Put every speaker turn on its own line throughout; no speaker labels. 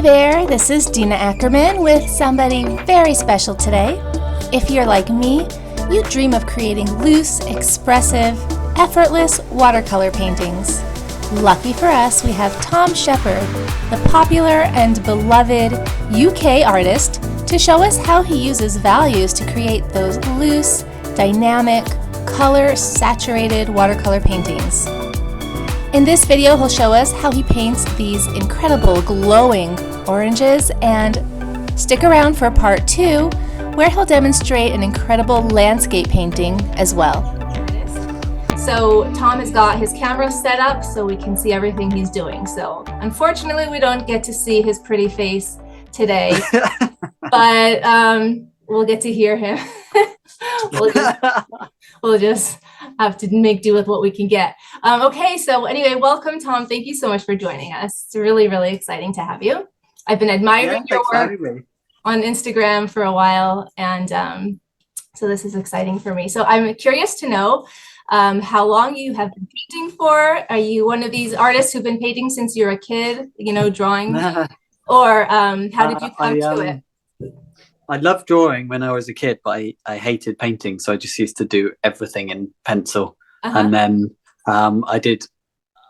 there, this is Dena Ackerman with somebody very special today. If you're like me, you dream of creating loose, expressive, effortless watercolor paintings. Lucky for us, we have Tom Shepard, the popular and beloved UK artist, to show us how he uses values to create those loose, dynamic, color-saturated watercolor paintings. In this video, he'll show us how he paints these incredible glowing oranges, and stick around for part 2, where he'll demonstrate an incredible landscape painting as well. So Tom has got his camera set up so we can see everything he's doing. So unfortunately, we don't get to see his pretty face today, but we'll get to hear him. We'll just have to make do with what we can get. Okay, so anyway, welcome, Tom. Thank you so much for joining us. It's really, really exciting to have you. I've been admiring your work on Instagram for a while, and so this is exciting for me. So I'm curious to know how long you have been painting for. Are you one of these artists who've been painting since you're a kid, you know, drawing? Or how did you come to it?
I loved drawing when I was a kid, but I hated painting. So I just used to do everything in pencil. And then I did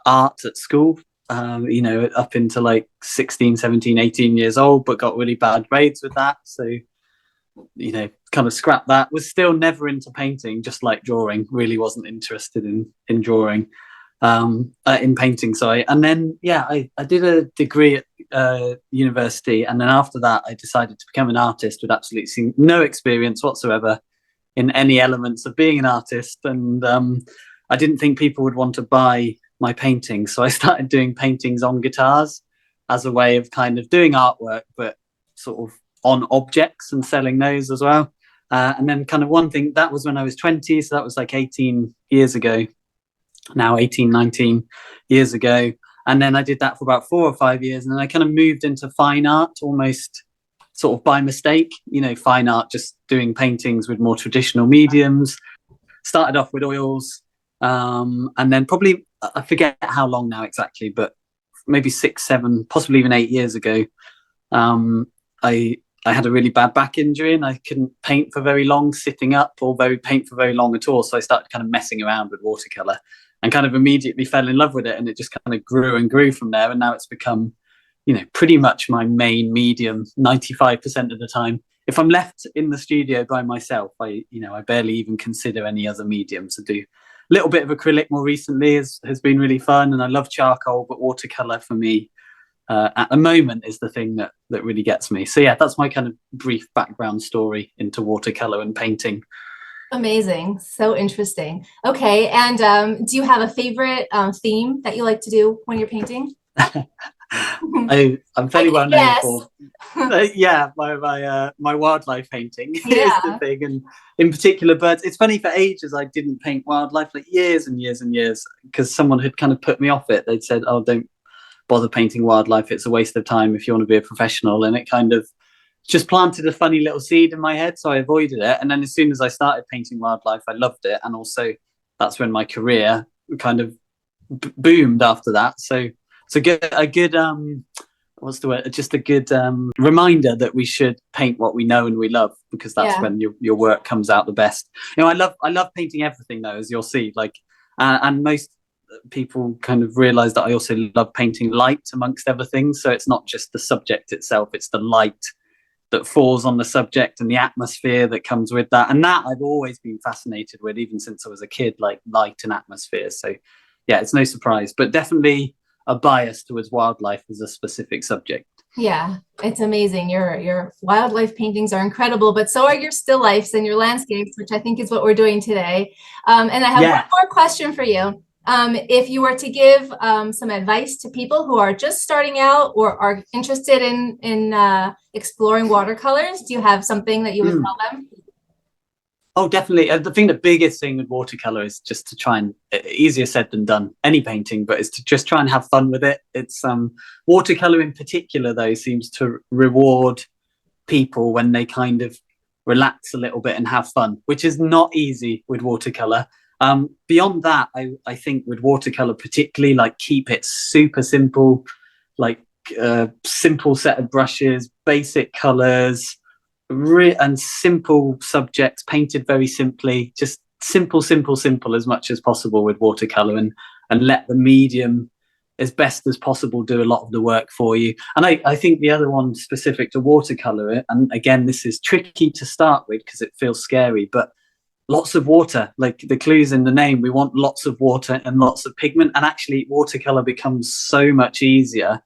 art at school, you know, up into like 16, 17, 18 years old, but got really bad grades with that. So, you know, kind of scrapped that. Was still never into painting, just like drawing. Really wasn't interested in drawing, in painting, sorry. And then, yeah, I did a degree at university, and then after that I decided to become an artist with absolutely no experience whatsoever in any elements of being an artist, and I didn't think people would want to buy my paintings, so I started doing paintings on guitars as a way of kind of doing artwork, but sort of on objects, and selling those as well. And then kind of one thing, that was when I was 20, so that was like 18 years ago now, 18, 19 years ago. And then I did that for about 4 or 5 years. And then I kind of moved into fine art almost sort of by mistake, you know, fine art, just doing paintings with more traditional mediums. Started off with oils. And then probably, I forget how long now exactly, but maybe 6, 7, possibly even 8 years ago, I had a really bad back injury and I couldn't paint for very long sitting up, or paint for very long at all. So I started kind of messing around with watercolor, and kind of immediately fell in love with it, and it just kind of grew and grew from there. And now it's become, you know, pretty much my main medium 95% of the time. If I'm left in the studio by myself, I barely even consider any other medium. So do a little bit of acrylic more recently has been really fun, and I love charcoal, but watercolor for me at the moment is the thing that really gets me. So yeah, that's my kind of brief background story into watercolor and painting.
Amazing. So interesting. Okay. And do you have a favorite theme that you like to do when you're painting?
I'm fairly well known for my wildlife painting is the thing, and in particular birds. It's funny, for ages I didn't paint wildlife, like years and years and years, because someone had kind of put me off it. They'd said, oh, don't bother painting wildlife, it's a waste of time if you want to be a professional. And it kind of just planted a funny little seed in my head, so I avoided it. And then as soon as I started painting wildlife, I loved it, and also that's when my career kind of boomed after that. So a good what's the word? Just a good reminder that we should paint what we know and we love, because that's when your work comes out the best. You know, I love painting everything though, as you'll see. Like, and most people kind of realize that I also love painting light amongst everything. So it's not just the subject itself; it's the light that falls on the subject and the atmosphere that comes with that. And that I've always been fascinated with, even since I was a kid, like light and atmosphere. So yeah, it's no surprise, but definitely a bias towards wildlife as a specific subject.
Yeah, it's amazing. Your wildlife paintings are incredible, but so are your still lifes and your landscapes, which I think is what we're doing today. And I have one more question for you. If you were to give some advice to people who are just starting out or are interested in exploring watercolors, do you have something that you would tell them?
Oh, definitely. The biggest thing with watercolor is just to try and, easier said than done, any painting, but it's to just try and have fun with it. It's watercolor in particular, though, seems to reward people when they kind of relax a little bit and have fun, which is not easy with watercolor. Beyond that, I think with watercolor particularly, like, keep it super simple, like simple set of brushes, basic colors, and simple subjects painted very simply, just simple as much as possible with watercolor, and let the medium as best as possible do a lot of the work for you. And I think the other one specific to watercolor, and again, this is tricky to start with because it feels scary, but lots of water, like the clues in the name, we want lots of water and lots of pigment. And actually watercolor becomes so much easier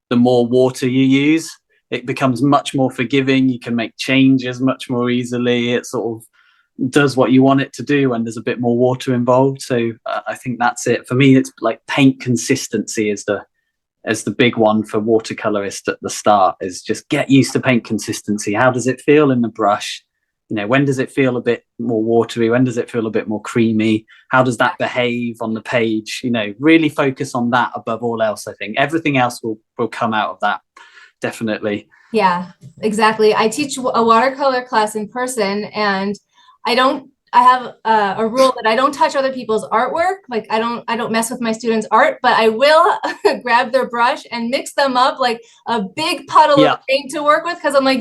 the more water you use. It becomes much more forgiving. You can make changes much more easily. It sort of does what you want it to do when there's a bit more water involved. So I think that's it for me. It's like paint consistency is the big one for watercolorists at the start, is just get used to paint consistency. How does it feel in the brush? When does it feel a bit more watery? When does it feel a bit more creamy? How does that behave on the page? Really focus on that above all else. I think everything else will come out of that. Definitely.
Yeah, exactly. I teach a watercolor class in person, and I have a rule that I don't touch other people's artwork. Like I don't mess with my students' art, but I will grab their brush and mix them up like a big puddle of paint to work with. Cause I'm like,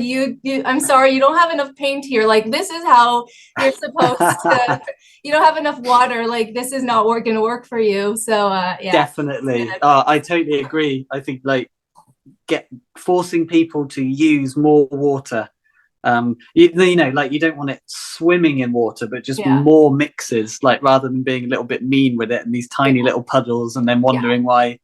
I'm sorry, you don't have enough paint here. Like this is how you're supposed to, you don't have enough water. Like this is not going to work for you. So yeah.
Definitely. I totally agree. I think like forcing people to use more water. You don't want it swimming in water, but just more mixes, like rather than being a little bit mean with it and these tiny little puddles and then wondering why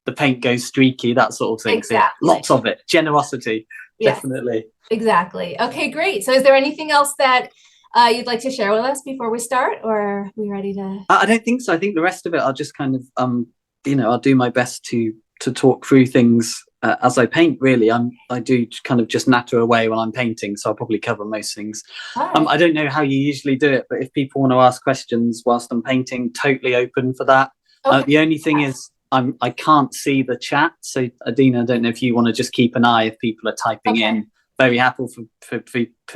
the paint goes streaky, that sort of thing.
Exactly.
So lots of it. Generosity. Definitely.
Exactly. Okay, great. So is there anything else that you'd like to share with us before we start, or are we ready to?
I don't think so. I think the rest of it I'll just kind of I'll do my best to talk through things as I paint. Really, I do kind of just natter away when I'm painting, so I'll probably cover most things. Right. I don't know how you usually do it, but if people want to ask questions whilst I'm painting, totally open for that. Okay. The only thing is I can't see the chat, so Dena, I don't know if you want to just keep an eye if people are typing in. Very happy for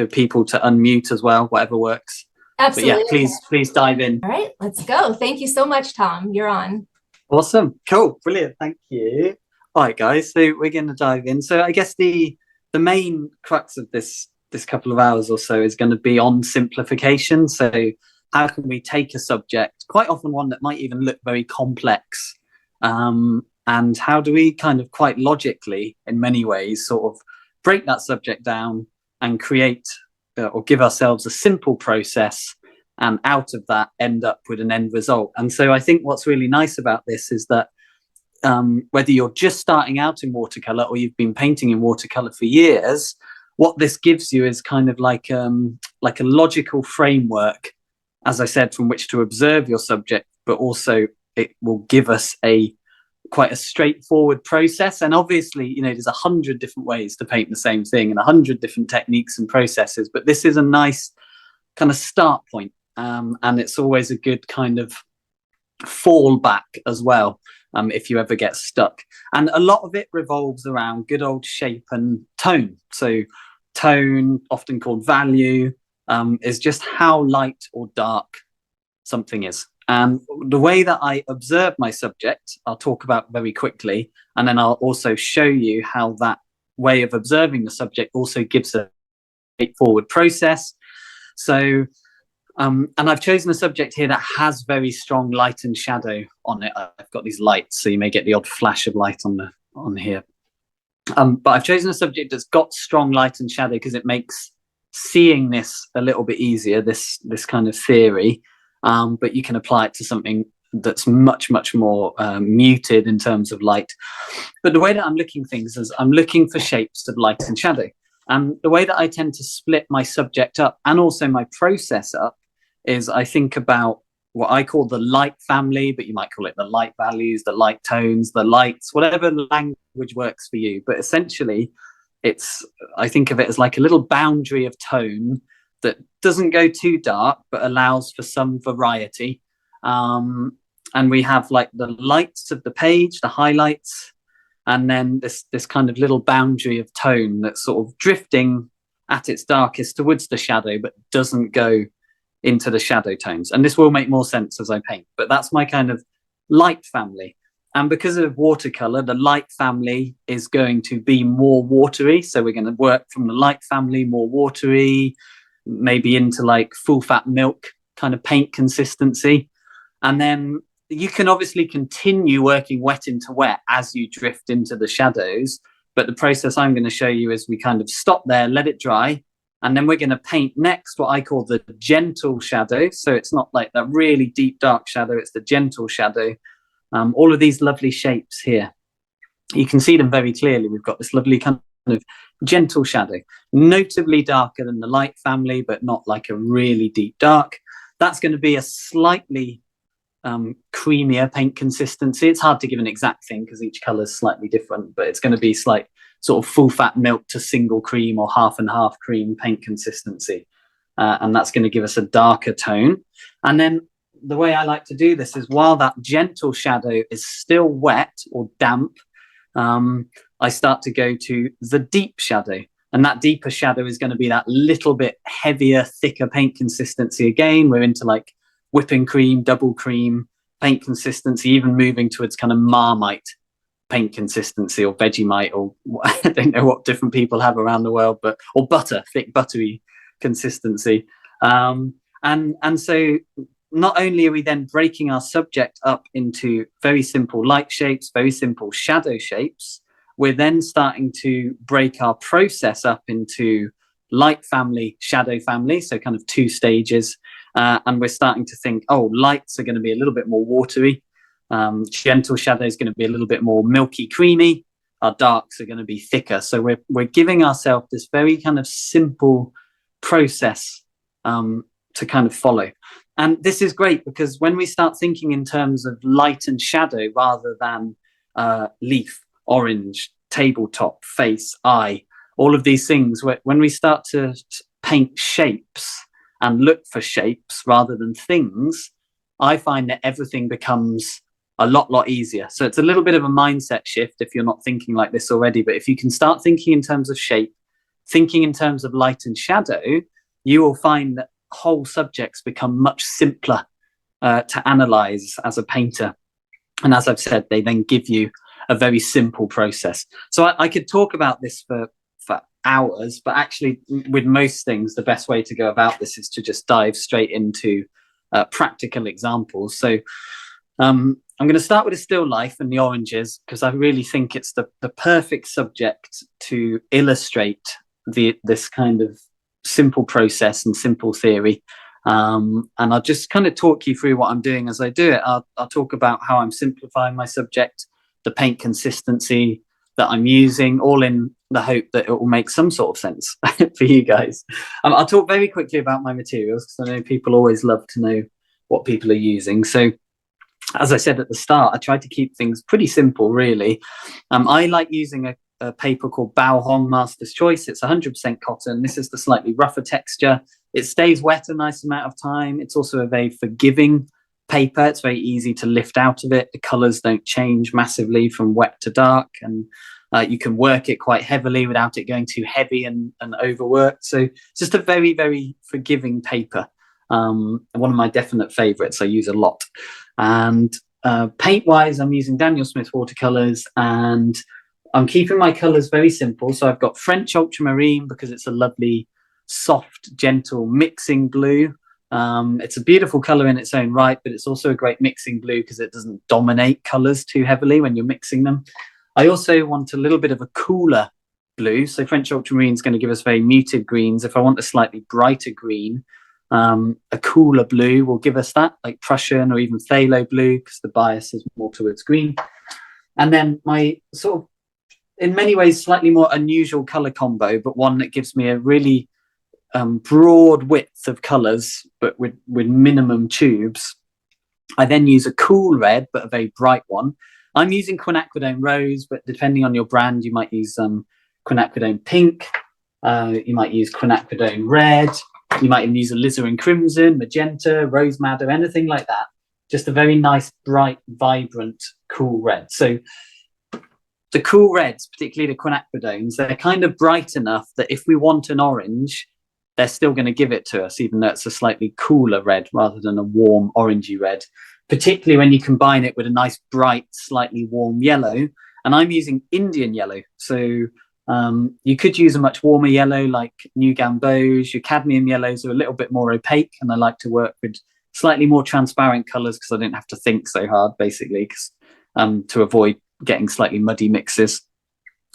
people to unmute as well, whatever works.
Absolutely.
But yeah, please dive in.
All right, let's go. Thank you so much, Tom. You're on.
Awesome. Cool. Brilliant. Thank you. All right, guys. So we're going to dive in. So I guess the main crux of this couple of hours or so is going to be on simplification. So how can we take a subject, quite often one that might even look very complex, and how do we kind of quite logically, in many ways, sort of break that subject down and create or give ourselves a simple process, and out of that end up with an end result. And so I think what's really nice about this is that whether you're just starting out in watercolor or you've been painting in watercolor for years, what this gives you is kind of like a logical framework, as I said, from which to observe your subject, but also it will give us quite a straightforward process. And obviously, there's 100 different ways to paint the same thing and 100 different techniques and processes, but this is a nice kind of start point. And it's always a good kind of fallback as well, if you ever get stuck. And a lot of it revolves around good old shape and tone. So tone, often called value, is just how light or dark something is. And the way that I observe my subject, I'll talk about very quickly, and then I'll also show you how that way of observing the subject also gives a straightforward process. So and I've chosen a subject here that has very strong light and shadow on it. I've got these lights, so you may get the odd flash of light on here. But I've chosen a subject that's got strong light and shadow because it makes seeing this a little bit easier, this kind of theory. But you can apply it to something that's much, much more muted in terms of light. But the way that I'm looking things is I'm looking for shapes of light and shadow. And the way that I tend to split my subject up and also my process up is I think about what I call the light family, but you might call it the light values, the light tones, the lights, whatever language works for you. But essentially, I think of it as like a little boundary of tone that doesn't go too dark, but allows for some variety. And we have like the lights of the page, the highlights, and then this kind of little boundary of tone that's sort of drifting at its darkest towards the shadow, but doesn't go into the shadow tones. And this will make more sense as I paint, but that's my kind of light family. And because of watercolor, the light family is going to be more watery. So we're going to work from the light family, more watery, maybe into like full fat milk kind of paint consistency. And then you can obviously continue working wet into wet as you drift into the shadows. But the process I'm going to show you is we kind of stop there, let it dry. And then we're going to paint next what I call the gentle shadow. So it's not like that really deep, dark shadow. It's the gentle shadow. All of these lovely shapes here. You can see them very clearly. We've got this lovely kind of gentle shadow, notably darker than the light family, but not like a really deep dark. That's going to be a slightly creamier paint consistency. It's hard to give an exact thing because each color is slightly different, but it's going to be slight sort of full fat milk to single cream or half and half cream paint consistency. And that's going to give us a darker tone. And then the way I like to do this is while that gentle shadow is still wet or damp, I start to go to the deep shadow. And that deeper shadow is going to be that little bit heavier, thicker paint consistency. Again, we're into like whipping cream, double cream paint consistency, even moving towards kind of Marmite paint consistency or Vegemite, or I don't know what different people have around the world, but or butter, thick buttery consistency. And so not only are we then breaking our subject up into very simple light shapes, very simple shadow shapes, we're then starting to break our process up into light family, shadow family, so kind of 2 stages. And we're starting to think, oh, lights are going to be a little bit more watery. Gentle shadow is going to be a little bit more milky, creamy. Our darks are going to be thicker. So we're giving ourselves this very kind of simple process to kind of follow. And this is great because when we start thinking in terms of light and shadow rather than leaf, orange, tabletop, face, eye, all of these things, when we start to paint shapes and look for shapes rather than things, I find that everything becomes a lot easier. So it's a little bit of a mindset shift if you're not thinking like this already. But if you can start thinking in terms of shape, thinking in terms of light and shadow, you will find that whole subjects become much simpler to analyze as a painter. And as I've said, they then give you a very simple process. So I could talk about this for hours, but actually with most things, the best way to go about this is to just dive straight into practical examples. So I'm going to start with a still life and the oranges, because I really think it's the perfect subject to illustrate this kind of simple process and simple theory. And I'll just kind of talk you through what I'm doing as I do it. I'll talk about how I'm simplifying my subject, the paint consistency that I'm using, all in the hope that it will make some sort of sense for you guys. I'll talk very quickly about my materials because I know people always love to know what people are using. So as I said at the start, I try to keep things pretty simple, really. I like using a paper called Bao Hong Master's Choice. It's 100% cotton. This is the slightly rougher texture. It stays wet a nice amount of time. It's also a very forgiving paper. It's very easy to lift out of it. The colors don't change massively from wet to dark, and you can work it quite heavily without it going too heavy and overworked. So it's just a very, very forgiving paper. One of my definite favorites. I use a lot. And paint wise, I'm using Daniel Smith watercolors, and I'm keeping my colors very simple. So I've got French ultramarine because it's a lovely, soft, gentle mixing blue. It's a beautiful color in its own right, but it's also a great mixing blue because it doesn't dominate colors too heavily when you're mixing them. I also want a little bit of a cooler blue. So French ultramarine is going to give us very muted greens. If I want a slightly brighter green, a cooler blue will give us that, like Prussian or even phthalo blue, because the bias is more towards green. And then my sort of, in many ways, slightly more unusual color combo, but one that gives me a really broad width of colors, but with minimum tubes. I then use a cool red, but a very bright one. I'm using quinacridone rose, but depending on your brand, you might use quinacridone pink. You might use quinacridone red. You might even use alizarin crimson, magenta, rose madder, anything like that. Just a very nice, bright, vibrant, cool red. So the cool reds, particularly the quinacridones, they're kind of bright enough that if we want an orange, they're still going to give it to us, even though it's a slightly cooler red rather than a warm orangey red. particularly when you combine it with a nice, bright, slightly warm yellow. And I'm using Indian yellow. So you could use a much warmer yellow like New Gamboge. Your cadmium yellows are a little bit more opaque, and I like to work with slightly more transparent colors because I don't have to think so hard, basically, to avoid getting slightly muddy mixes.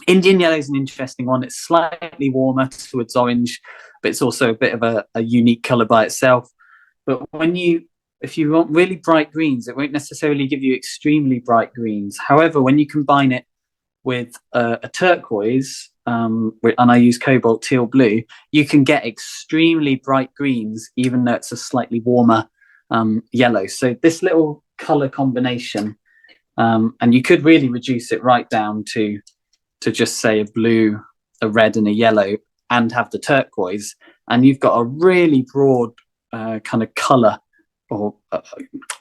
Indian yellow is an interesting one. It's slightly warmer towards orange, but it's also a bit of a unique color by itself. But if you want really bright greens, it won't necessarily give you extremely bright greens. However, when you combine it with a turquoise, and I use cobalt teal blue, you can get extremely bright greens, even though it's a slightly warmer yellow. So this little color combination, and you could really reduce it right down to just say a blue, a red, and a yellow, and have the turquoise, and you've got a really broad kind of color, or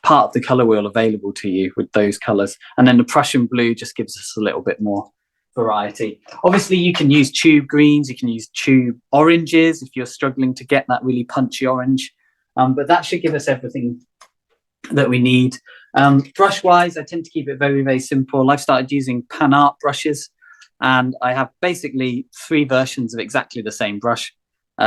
part of the color wheel available to you with those colors. And then the Prussian blue just gives us a little bit more variety. Obviously, you can use tube greens, you can use tube oranges if you're struggling to get that really punchy orange, but that should give us everything that we need. Brush wise, I tend to keep it very, very simple. I've started using pan art brushes, and I have basically 3 versions of exactly the same brush,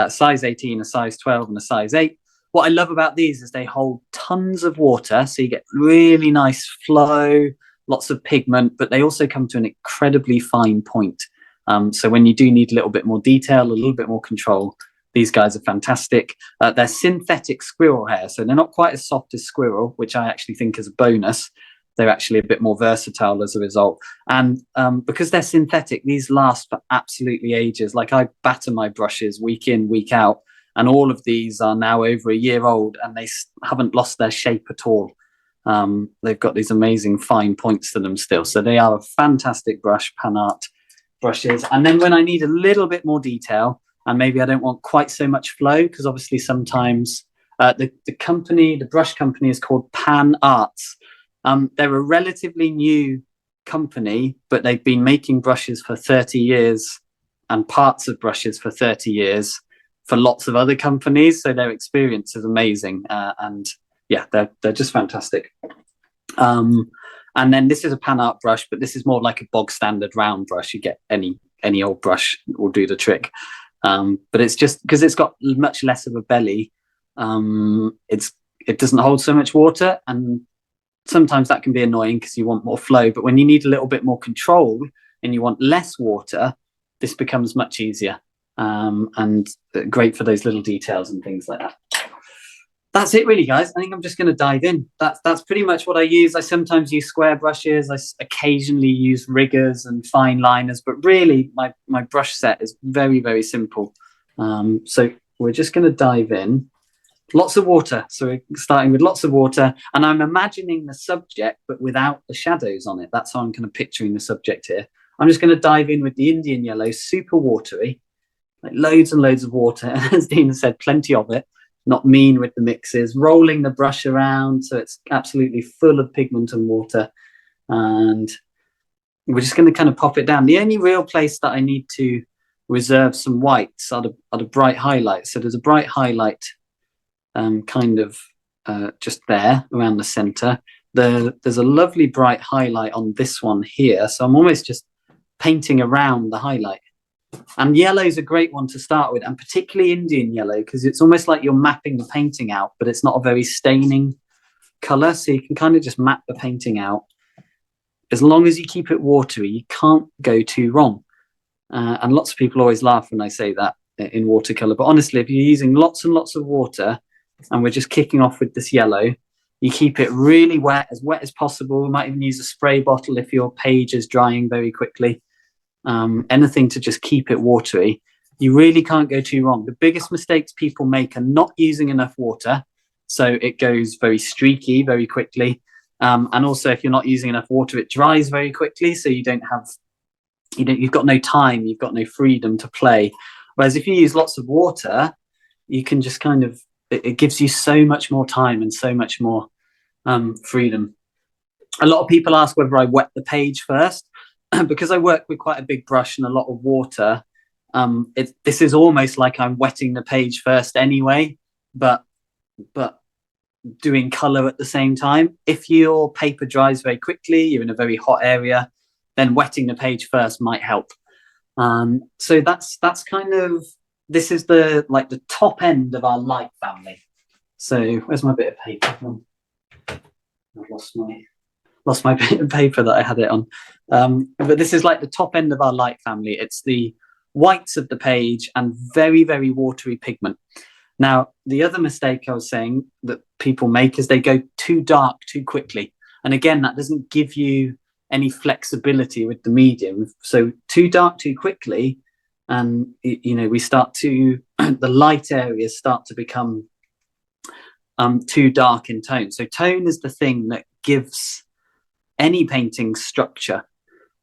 size 18, a size 12, and a size 8. What I love about these is they hold tons of water, so you get really nice flow, lots of pigment, but they also come to an incredibly fine point. So when you do need a little bit more detail, a little bit more control, these guys are fantastic. They're synthetic squirrel hair, so they're not quite as soft as squirrel, which I actually think is a bonus. They're actually a bit more versatile as a result. And because they're synthetic, these last for absolutely ages. Like, I batter my brushes week in, week out, and all of these are now over a year old, and they haven't lost their shape at all. They've got these amazing fine points to them still. So they are a fantastic brush, pan art brushes. And then when I need a little bit more detail, and maybe I don't want quite so much flow, because obviously sometimes the brush company is called Pan Arts. They're a relatively new company, but they've been making brushes for 30 years and parts of brushes for 30 years for lots of other companies. So their experience is amazing. And yeah, they're just fantastic. And then this is a pan art brush, but this is more like a bog standard round brush. You get any old brush will do the trick. But it's just because it's got much less of a belly. It doesn't hold so much water, and sometimes that can be annoying because you want more flow. But when you need a little bit more control and you want less water, this becomes much easier, and great for those little details and things like that. That's it really, guys. I think I'm just going to dive in. That's pretty much what I use. I sometimes use square brushes. I occasionally use riggers and fine liners, but really my brush set is very, very simple. So we're just going to dive in. Lots of water. So we're starting with lots of water, and I'm imagining the subject, but without the shadows on it. That's how I'm kind of picturing the subject here. I'm just going to dive in with the Indian yellow, super watery, like loads and loads of water. As Dena said, plenty of it. Not mean with the mixes, rolling the brush around so it's absolutely full of pigment and water. And we're just going to kind of pop it down. The only real place that I need to reserve some whites are the bright highlights. So there's a bright highlight just there around the center. There's a lovely bright highlight on this one here. So I'm almost just painting around the highlight. And yellow is a great one to start with, and particularly Indian yellow, because it's almost like you're mapping the painting out, but it's not a very staining color. So you can kind of just map the painting out. As long as you keep it watery, you can't go too wrong. And lots of people always laugh when I say that in watercolor. But honestly, if you're using lots and lots of water, and we're just kicking off with this yellow, you keep it really wet as possible. You might even use a spray bottle if your page is drying very quickly. Anything to just keep it watery. You really can't go too wrong. The biggest mistakes people make are not using enough water, so it goes very streaky very quickly, and also if you're not using enough water, it dries very quickly, so you've got no time, you've got no freedom to play. Whereas if you use lots of water, you can just kind of, it gives you so much more time and so much more freedom. A lot of people ask whether I wet the page first. Because I work with quite a big brush and a lot of water, this is almost like I'm wetting the page first anyway, but doing color at the same time. If your paper dries very quickly, you're in a very hot area, then wetting the page first might help. So that's kind of, this is the top end of our light family. So where's my bit of paper? I've lost my bit of paper that I had it on. But this is like the top end of our light family. It's the whites of the page and very, very watery pigment. Now, the other mistake I was saying that people make is they go too dark too quickly. And again, that doesn't give you any flexibility with the medium. So too dark too quickly, and we start to, the light areas start to become too dark in tone. So tone is the thing that gives any painting structure.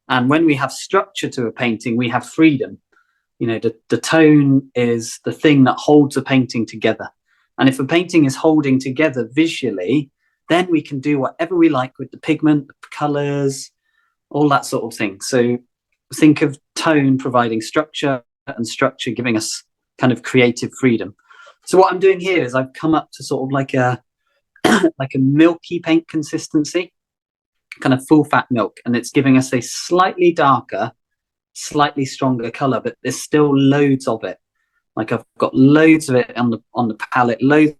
And when we have structure to a painting, we have freedom. The tone is the thing that holds a painting together. And if a painting is holding together visually, then we can do whatever we like with the pigment, the colors, all that sort of thing. So think of tone providing structure and structure giving us kind of creative freedom. So what I'm doing here is I've come up to sort of like a milky paint consistency, kind of full fat milk, and it's giving us a slightly darker, slightly stronger color, but there's still loads of it. Like I've got loads of it on the palette, loads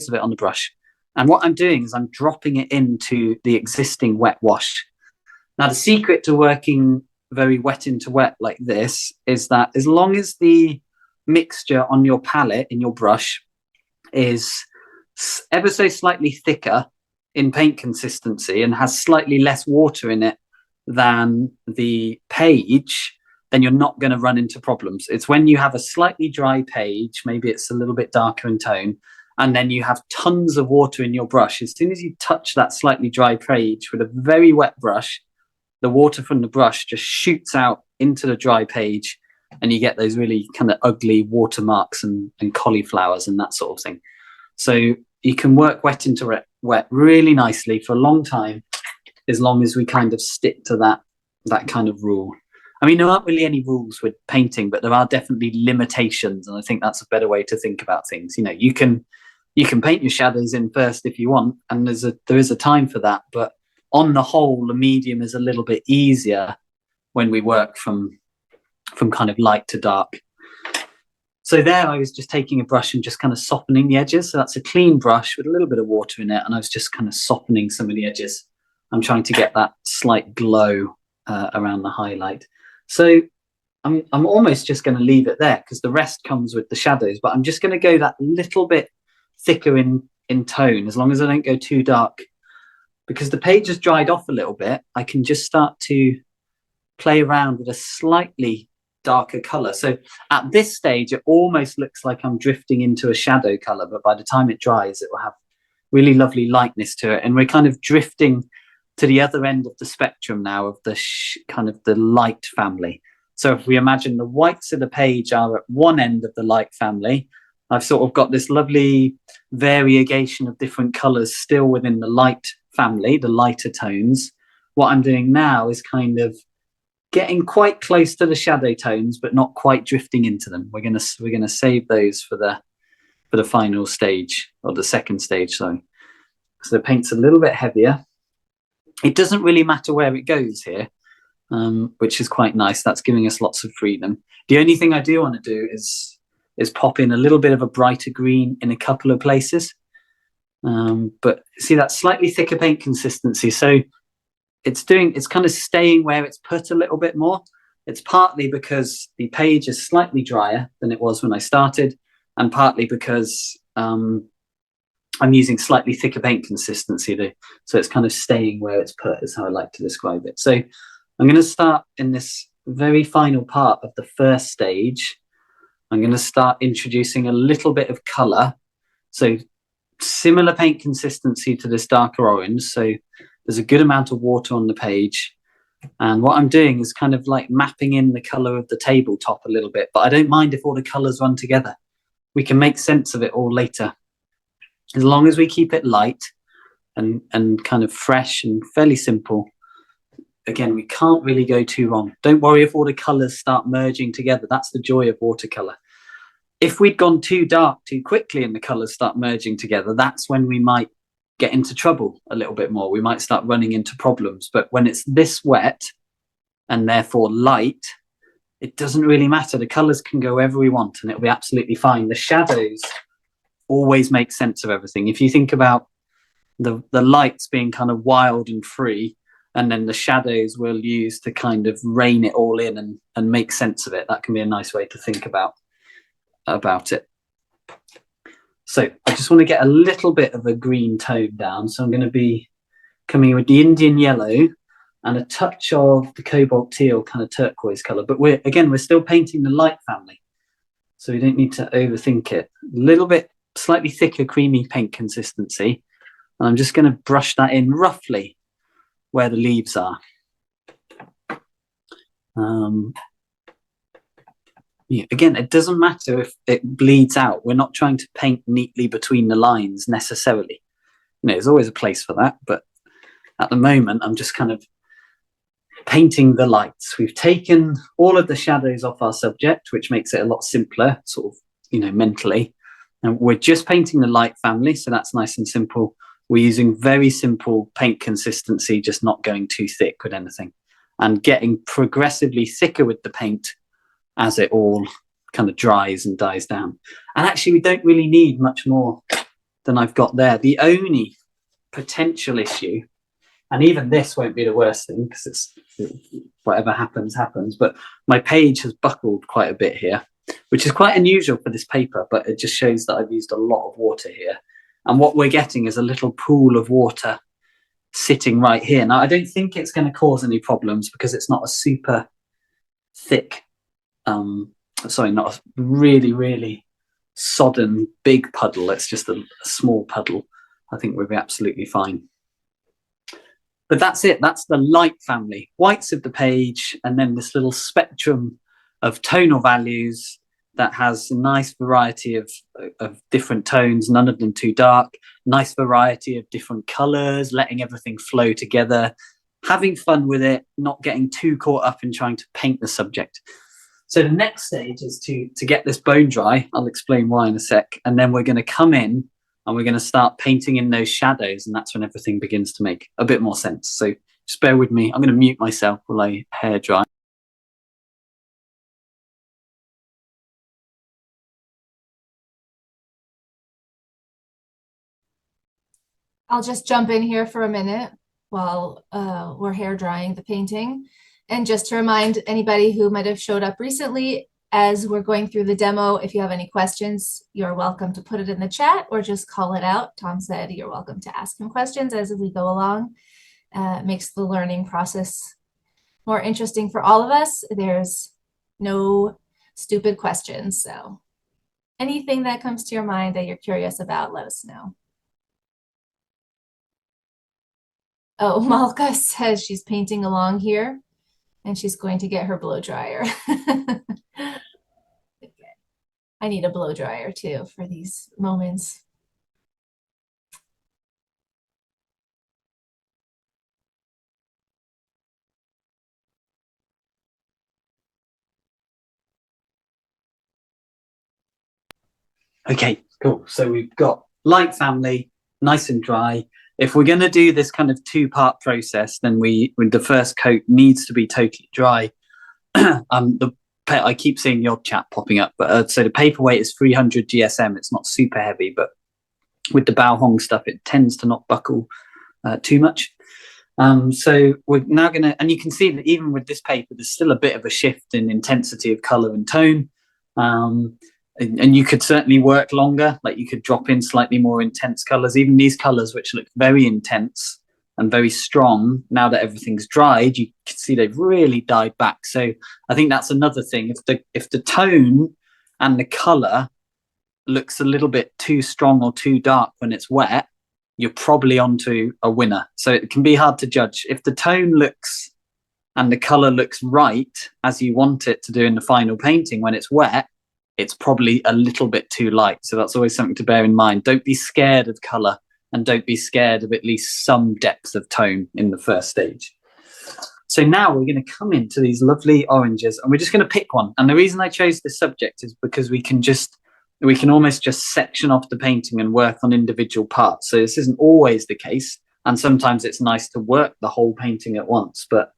of it on the brush. And what I'm doing is I'm dropping it into the existing wet wash. Now, the secret to working very wet into wet like this is that as long as the mixture on your palette in your brush is ever so slightly thicker in paint consistency and has slightly less water in it than the page, then you're not going to run into problems. It's when you have a slightly dry page, maybe it's a little bit darker in tone, and then you have tons of water in your brush. As soon as you touch that slightly dry page with a very wet brush, the water from the brush just shoots out into the dry page, and you get those really kind of ugly watermarks and cauliflowers and that sort of thing. So you can work wet into wet really nicely for a long time, as long as we kind of stick to that kind of rule. I mean, there aren't really any rules with painting, but there are definitely limitations, and I think that's a better way to think about things. You can paint your shadows in first if you want, and there is a time for that, but on the whole, the medium is a little bit easier when we work from kind of light to dark. So there I was just taking a brush and just kind of softening the edges. So that's a clean brush with a little bit of water in it, and I was just kind of softening some of the edges. I'm trying to get that slight glow around the highlight. So I'm almost just going to leave it there because the rest comes with the shadows, but I'm just going to go that little bit thicker in tone, as long as I don't go too dark. Because the page has dried off a little bit, I can just start to play around with a slightly darker color. So at this stage, it almost looks like I'm drifting into a shadow color, but by the time it dries, it will have really lovely lightness to it. And we're kind of drifting to the other end of the spectrum now of the kind of the light family. So if we imagine the whites of the page are at one end of the light family, I've sort of got this lovely variegation of different colors still within the light family, the lighter tones. What I'm doing now is kind of getting quite close to the shadow tones, but not quite drifting into them. We're gonna save those for the final stage, or the second stage, sorry. So the paint's a little bit heavier. It doesn't really matter where it goes here, which is quite nice. That's giving us lots of freedom. The only thing I do want to do is pop in a little bit of a brighter green in a couple of places. But see that slightly thicker paint consistency. So it's kind of staying where it's put a little bit more. It's partly because the page is slightly drier than it was when I started, and partly because I'm using slightly thicker paint consistency. So it's kind of staying where it's put is how I like to describe it. So I'm going to start in this very final part of the first stage. I'm going to start introducing a little bit of color. So similar paint consistency to this darker orange. So there's a good amount of water on the page. And what I'm doing is kind of like mapping in the color of the tabletop a little bit, but I don't mind if all the colors run together. We can make sense of it all later. As long as we keep it light and kind of fresh and fairly simple. Again, we can't really go too wrong. Don't worry if all the colors start merging together. That's the joy of watercolor. If we'd gone too dark too quickly and the colors start merging together, that's when we might get into trouble a little bit more. We might start running into problems. But when it's this wet and therefore light, it doesn't really matter. The colors can go wherever we want and it'll be absolutely fine. The shadows always make sense of everything. If you think about the lights being kind of wild and free, and then the shadows we'll use to kind of rein it all in and make sense of it, that can be a nice way to think about it. So I just want to get a little bit of a green tone down. So I'm going to be coming with the Indian yellow and a touch of the cobalt teal kind of turquoise color. But we're still painting the light family. So we don't need to overthink it. A little bit slightly thicker, creamy paint consistency. And I'm just going to brush that in roughly where the leaves are. Yeah, again, it doesn't matter if it bleeds out. We're not trying to paint neatly between the lines necessarily. You know, there's always a place for that, but at the moment, I'm just kind of painting the lights. We've taken all of the shadows off our subject, which makes it a lot simpler, sort of, you know, mentally. And we're just painting the light family, so that's nice and simple. We're using very simple paint consistency, just not going too thick with anything, and getting progressively thicker with the paint as it all kind of dries and dies down. And actually, we don't really need much more than I've got there. The only potential issue, and even this won't be the worst thing because it's whatever happens, happens, but my page has buckled quite a bit here, which is quite unusual for this paper, but it just shows that I've used a lot of water here. And what we're getting is a little pool of water sitting right here. Now, I don't think it's going to cause any problems because it's not a super thick, not a really, really sodden big puddle. It's just a small puddle. I think we'll be absolutely fine. But that's it. That's the light family. Whites of the page, and then this little spectrum of tonal values that has a nice variety of different tones, none of them too dark, nice variety of different colors, letting everything flow together, having fun with it, not getting too caught up in trying to paint the subject. So the next stage is to get this bone dry. I'll explain why in a sec. And then we're going to come in and we're going to start painting in those shadows. And that's when everything begins to make a bit more sense. So just bear with me. I'm going to mute myself while I hair dry.
I'll just jump in here for a minute while we're hair drying the painting. And just to remind anybody who might have showed up recently, as we're going through the demo, if you have any questions, you're welcome to put it in the chat or just call it out. Tom said you're welcome to ask him questions as we go along. It makes the learning process more interesting for all of us. There's no stupid questions. So anything that comes to your mind that you're curious about, let us know. Oh, Malka says she's painting along here and she's going to get her blow dryer. I need a blow dryer too for these moments.
Okay, cool. So we've got light family, nice and dry. If we're going to do this kind of two-part process, then the first coat needs to be totally dry. I keep seeing the odd chat popping up, but so the paper weight is 300 GSM. It's not super heavy, but with the Bao Hong stuff, it tends to not buckle too much. So we're now going to, and you can see that even with this paper, there's still a bit of a shift in intensity of color and tone. And you could certainly work longer, like you could drop in slightly more intense colors. Even these colors, which look very intense and very strong, now that everything's dried, you can see they've really died back. So I think that's another thing. If the tone and the color looks a little bit too strong or too dark when it's wet, you're probably onto a winner. So it can be hard to judge. If the tone looks and the color looks right as you want it to do in the final painting when it's wet, it's probably a little bit too light. So that's always something to bear in mind. Don't be scared of color and don't be scared of at least some depth of tone in the first stage. So now we're going to come into these lovely oranges and we're just going to pick one. And the reason I chose this subject is because we can just we can almost just section off the painting and work on individual parts. So this isn't always the case, and sometimes it's nice to work the whole painting at once. But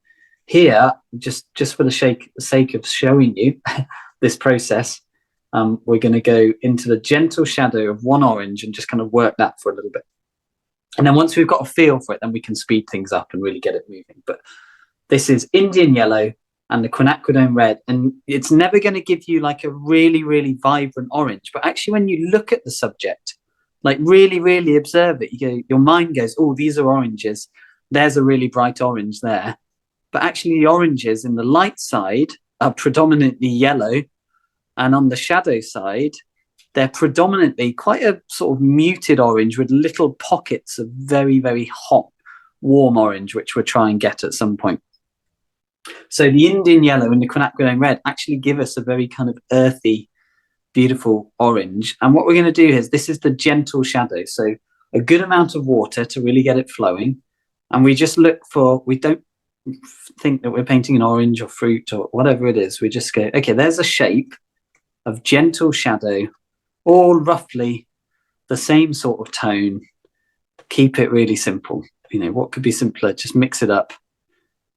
here, just for the sake of showing you this process, we're going to go into the gentle shadow of one orange and just kind of work that for a little bit. And then once we've got a feel for it, then we can speed things up and really get it moving. But this is Indian yellow and the quinacridone red, and it's never going to give you like a really, really vibrant orange. But actually, when you look at the subject, like really, really observe it, your mind goes, oh, these are oranges. There's a really bright orange there. But actually, the oranges in the light side are predominantly yellow, and on the shadow side, they're predominantly quite a sort of muted orange with little pockets of very, very hot, warm orange, which we'll try and get at some point. So the Indian yellow and the quinacridone red actually give us a very kind of earthy, beautiful orange. And what we're going to do is, this is the gentle shadow. So a good amount of water to really get it flowing. And we just look for, we don't think that we're painting an orange or fruit or whatever it is. We just go, okay, there's a shape of gentle shadow, all roughly the same sort of tone. Keep it really simple. What could be simpler? Just mix it up.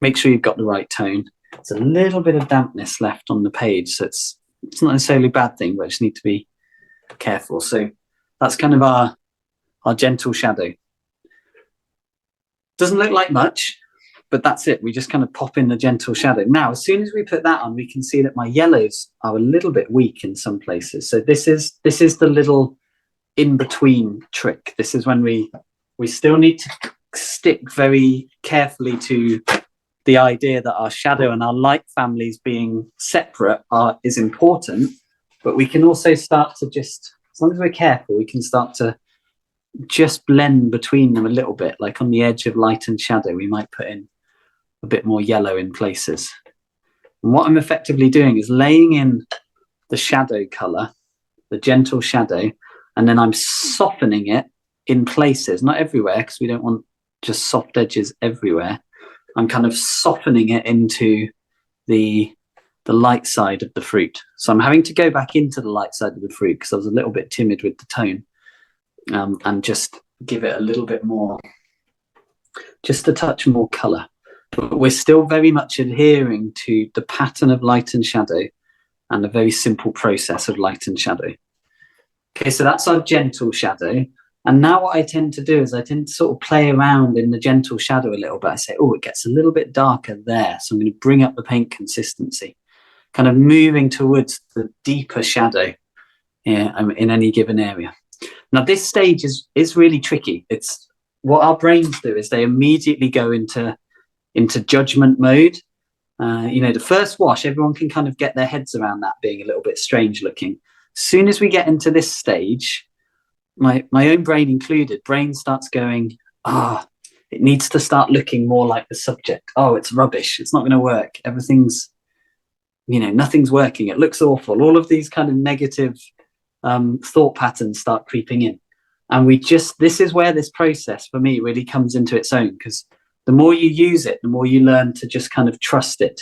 Make sure you've got the right tone. There's a little bit of dampness left on the page, so it's not necessarily a bad thing, but I just need to be careful. So that's kind of our gentle shadow. Doesn't look like much, but that's it. We just kind of pop in the gentle shadow. Now, as soon as we put that on, we can see that my yellows are a little bit weak in some places. So this is the little in-between trick. This is when we still need to stick very carefully to the idea that our shadow and our light families being separate is important, but we can also start to just, as long as we're careful, we can start to just blend between them a little bit. Like on the edge of light and shadow, we might put in a bit more yellow in places. And what I'm effectively doing is laying in the shadow color, the gentle shadow, and then I'm softening it in places, not everywhere, because we don't want just soft edges everywhere. I'm kind of softening it into the light side of the fruit. So I'm having to go back into the light side of the fruit because I was a little bit timid with the tone, and just give it a little bit more, just a touch more color. But we're still very much adhering to the pattern of light and shadow and a very simple process of light and shadow. Okay, so that's our gentle shadow. And now what I tend to do is I tend to sort of play around in the gentle shadow a little bit. I say, oh, it gets a little bit darker there. So I'm going to bring up the paint consistency, kind of moving towards the deeper shadow in any given area. Now, this stage is really tricky. It's what our brains do is they immediately go into judgment mode. The first wash, everyone can kind of get their heads around that being a little bit strange looking. As soon as we get into this stage, my own brain included, brain starts going, it needs to start looking more like the subject. Oh, it's rubbish. It's not going to work. Everything's, nothing's working. It looks awful. All of these kind of negative thought patterns start creeping in. And this is where this process for me really comes into its own, because the more you use it, the more you learn to just kind of trust it.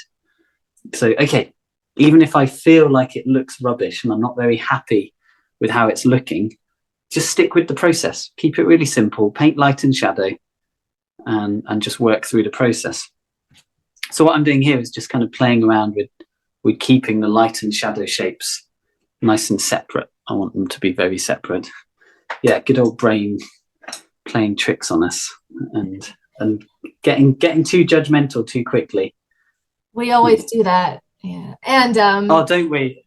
So, okay, even if I feel like it looks rubbish and I'm not very happy with how it's looking, just stick with the process. Keep it really simple. Paint light and shadow and just work through the process. So what I'm doing here is just kind of playing around with keeping the light and shadow shapes nice and separate. I want them to be very separate. Yeah, good old brain playing tricks on us and getting too judgmental too quickly.
We always do that. Yeah. And
don't we?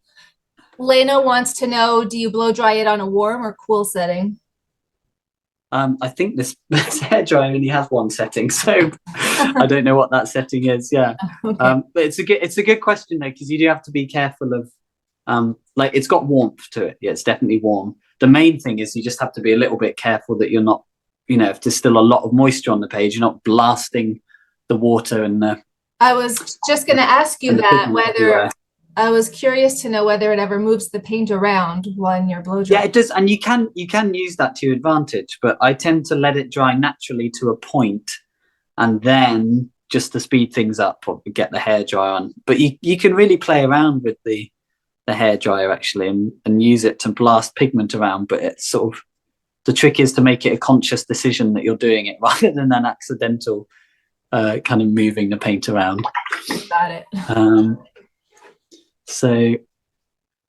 Lena wants to know, do you blow dry it on a warm or cool setting?
I think this hair dryer only has one setting, so I don't know what that setting is. Yeah. Okay. But it's a good question though, because you do have to be careful of it's got warmth to it. Yeah, it's definitely warm. The main thing is you just have to be a little bit careful that you're not, if there's still a lot of moisture on the page, you're not blasting the water and the.
I was just going to ask you that, whether I was curious to know whether it ever moves the paint around when you're blow drying.
Yeah, it does, and you can use that to your advantage. But I tend to let it dry naturally to a point, and then just to speed things up or get the hair dry on. But you can really play around with the the hairdryer actually, and use it to blast pigment around. But it's sort of, the trick is to make it a conscious decision that you're doing it rather than an accidental kind of moving the paint around.
Got it.
So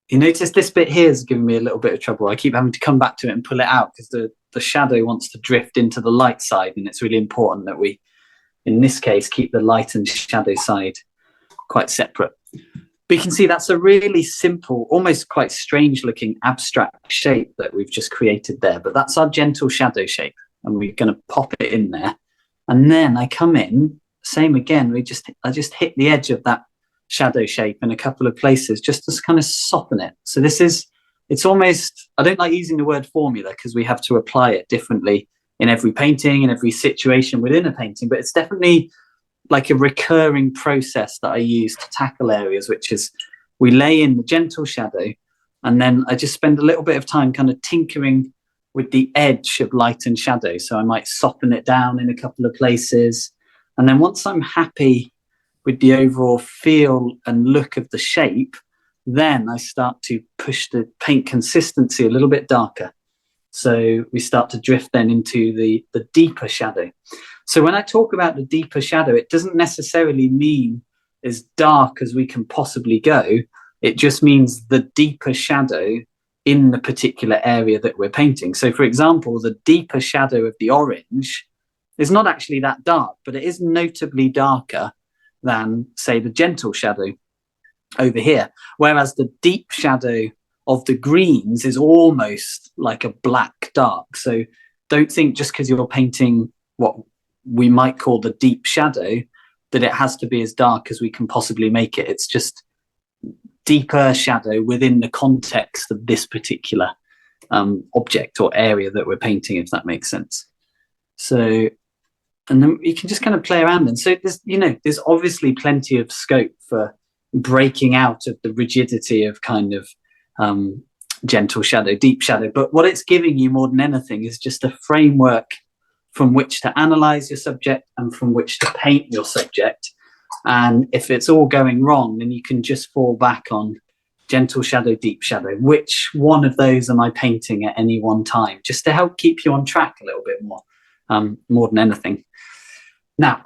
you notice this bit here is giving me a little bit of trouble. I keep having to come back to it and pull it out because the shadow wants to drift into the light side, and it's really important that we, in this case, keep the light and shadow side quite separate. But you can see that's a really simple, almost quite strange looking abstract shape that we've just created there. But that's our gentle shadow shape, and we're going to pop it in there. And then I come in, same again, I just hit the edge of that shadow shape in a couple of places just to kind of soften it. So it's almost, I don't like using the word formula because we have to apply it differently in every painting, in every situation within a painting, but it's definitely like a recurring process that I use to tackle areas, which is we lay in the gentle shadow, and then I just spend a little bit of time kind of tinkering with the edge of light and shadow. So I might soften it down in a couple of places. And then once I'm happy with the overall feel and look of the shape, then I start to push the paint consistency a little bit darker. So we start to drift then into the deeper shadow. So when I talk about the deeper shadow, it doesn't necessarily mean as dark as we can possibly go. It just means the deeper shadow in the particular area that we're painting. So for example, the deeper shadow of the orange is not actually that dark, but it is notably darker than, say, the gentle shadow over here. Whereas the deep shadow of the greens is almost like a black dark. So don't think just because you're painting what we might call the deep shadow that it has to be as dark as we can possibly make it. It's just deeper shadow within the context of this particular object or area that we're painting, if that makes sense. So, and then you can just kind of play around. And so there's obviously plenty of scope for breaking out of the rigidity of kind of gentle shadow, deep shadow. But what it's giving you more than anything is just a framework from which to analyze your subject and from which to paint your subject. And if it's all going wrong, then you can just fall back on gentle shadow, deep shadow. Which one of those am I painting at any one time? Just to help keep you on track a little bit more than anything. Now,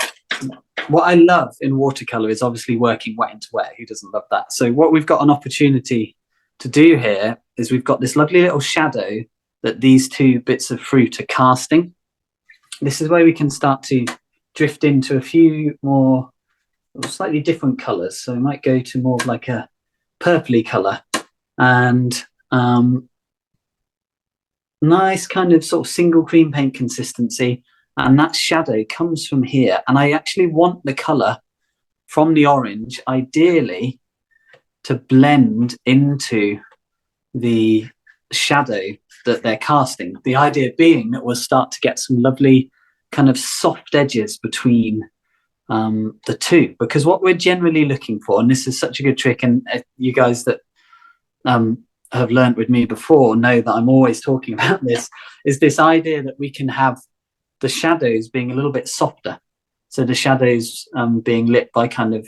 what I love in watercolor is obviously working wet into wet. Who doesn't love that? So what we've got an opportunity to do here is we've got this lovely little shadow that these two bits of fruit are casting. This is where we can start to drift into a few more slightly different colors. So we might go to more of like a purpley color, and nice kind of sort of single cream paint consistency. And that shadow comes from here. And I actually want the color from the orange, ideally, to blend into the shadow that they're casting. The idea being that we'll start to get some lovely kind of soft edges between the two, because what we're generally looking for, and this is such a good trick, and you guys that have learnt with me before know that I'm always talking about this, is this idea that we can have the shadows being a little bit softer. So the shadows being lit by kind of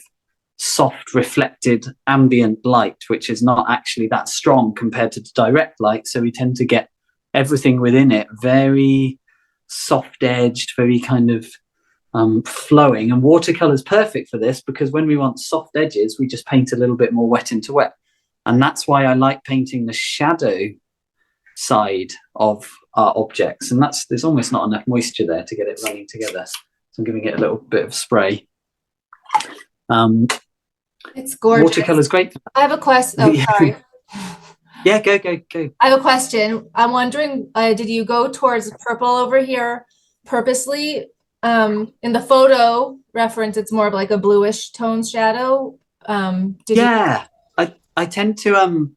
soft reflected ambient light, which is not actually that strong compared to the direct light. So we tend to get everything within it very soft edged, very kind of flowing. And watercolor is perfect for this, because when we want soft edges, we just paint a little bit more wet into wet. And that's why I like painting the shadow side of our objects. And there's almost not enough moisture there to get it running together. So I'm giving it a little bit of spray.
It's gorgeous.
Watercolor's great.
I have a question. Oh, sorry.
Yeah, go.
I have a question. I'm wondering, did you go towards purple over here purposely? In the photo reference, it's more of like a bluish tone shadow.
I tend to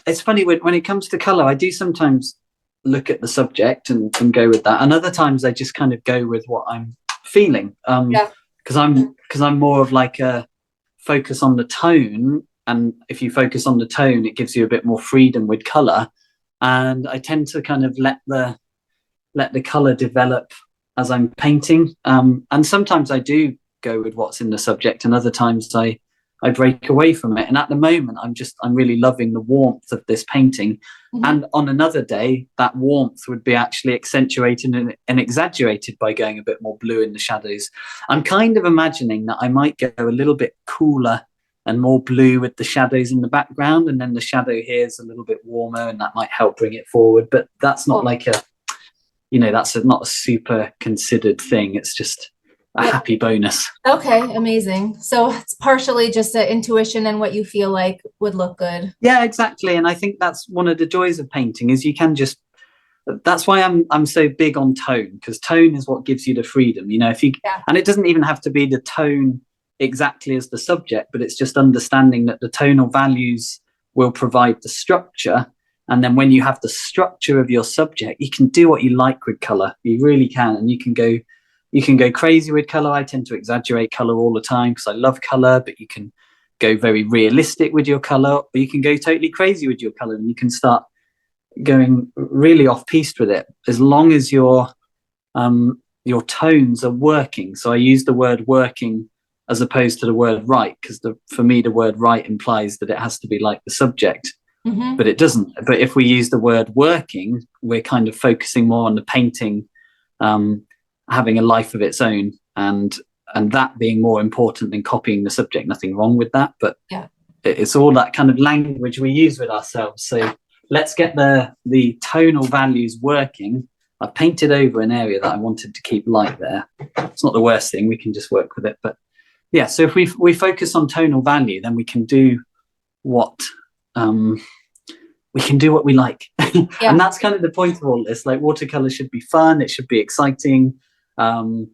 it's funny when it comes to color, I do sometimes look at the subject and go with that, and other times I just kind of go with what I'm feeling, because I'm more of like a focus on the tone, and if you focus on the tone, it gives you a bit more freedom with color, and I tend to kind of let the color develop as I'm painting, and sometimes I do go with what's in the subject, and other times I I break away from it. And at the moment, I'm really loving the warmth of this painting. And on another day, that warmth would be actually accentuated and exaggerated by going a bit more blue in the shadows. I'm kind of imagining that I might go a little bit cooler and more blue with the shadows in the background, and then the shadow here is a little bit warmer, and that might help bring it forward. But that's not like a, that's not a super considered thing. It's just a happy bonus.
Okay, amazing. So it's partially just an intuition and what you feel like would look good.
Yeah, exactly. And I think that's one of the joys of painting, is you can just, that's why I'm so big on tone, because tone is what gives you the freedom, if you, and it doesn't even have to be the tone exactly as the subject, but it's just understanding that the tonal values will provide the structure. And then when you have the structure of your subject, you can do what you like with color. You really can. And you can go crazy with color. I tend to exaggerate color all the time because I love color, but you can go very realistic with your color, or you can go totally crazy with your color, and you can start going really off piste with it, as long as your tones are working. So I use the word working as opposed to the word right, because for me the word right implies that it has to be like the subject, but it doesn't. But if we use the word working, we're kind of focusing more on the painting having a life of its own, and that being more important than copying the subject. Nothing wrong with that, but it's all that kind of language we use with ourselves. So let's get the tonal values working. I've painted over an area that I wanted to keep light there. It's not the worst thing, we can just work with it. But yeah, so if we focus on tonal value, then we can do what we like. And that's kind of the point of all this. Like, watercolor should be fun, it should be exciting. I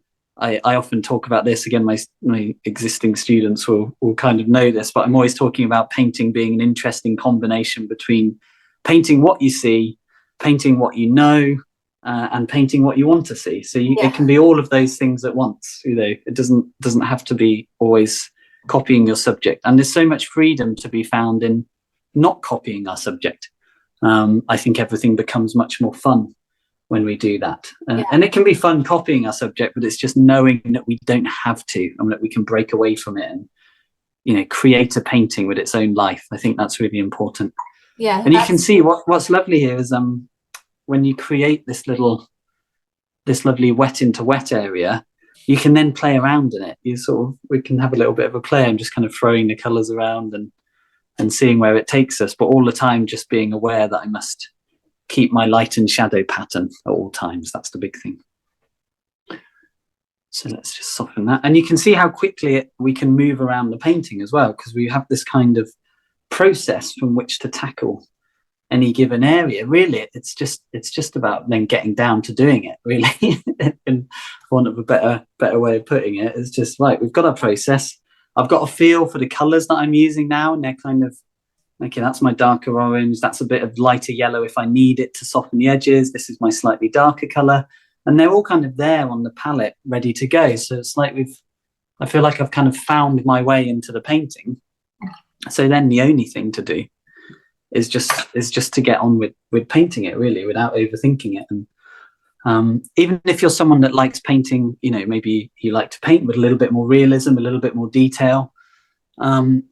often talk about this, again, my existing students will kind of know this, but I'm always talking about painting being an interesting combination between painting what you see, painting what you know, and painting what you want to see. So it can be all of those things at once. It doesn't have to be always copying your subject. And there's so much freedom to be found in not copying our subject. I think everything becomes much more fun when we do that. And it can be fun copying our subject, but it's just knowing that we don't have to, and that we can break away from it and, create a painting with its own life. I think that's really important. Yeah. And you can see what's lovely here is when you create this lovely wet into wet area, you can then play around in it. We can have a little bit of a play and just kind of throwing the colors around and seeing where it takes us, but all the time just being aware that I must keep my light and shadow pattern at all times. That's the big thing. So let's just soften that. And you can see how quickly we can move around the painting as well, because we have this kind of process from which to tackle any given area. Really, it's just about then getting down to doing it, really. In want of a better way of putting it, it's just right, we've got our process. I've got a feel for the colors that I'm using now, and they're kind of, okay, that's my darker orange, that's a bit of lighter yellow if I need it to soften the edges, this is my slightly darker color, and they're all kind of there on the palette ready to go. So it's like I feel like I've kind of found my way into the painting. So then the only thing to do is just to get on with painting it, really, without overthinking it. And even if you're someone that likes painting, maybe you like to paint with a little bit more realism, a little bit more detail,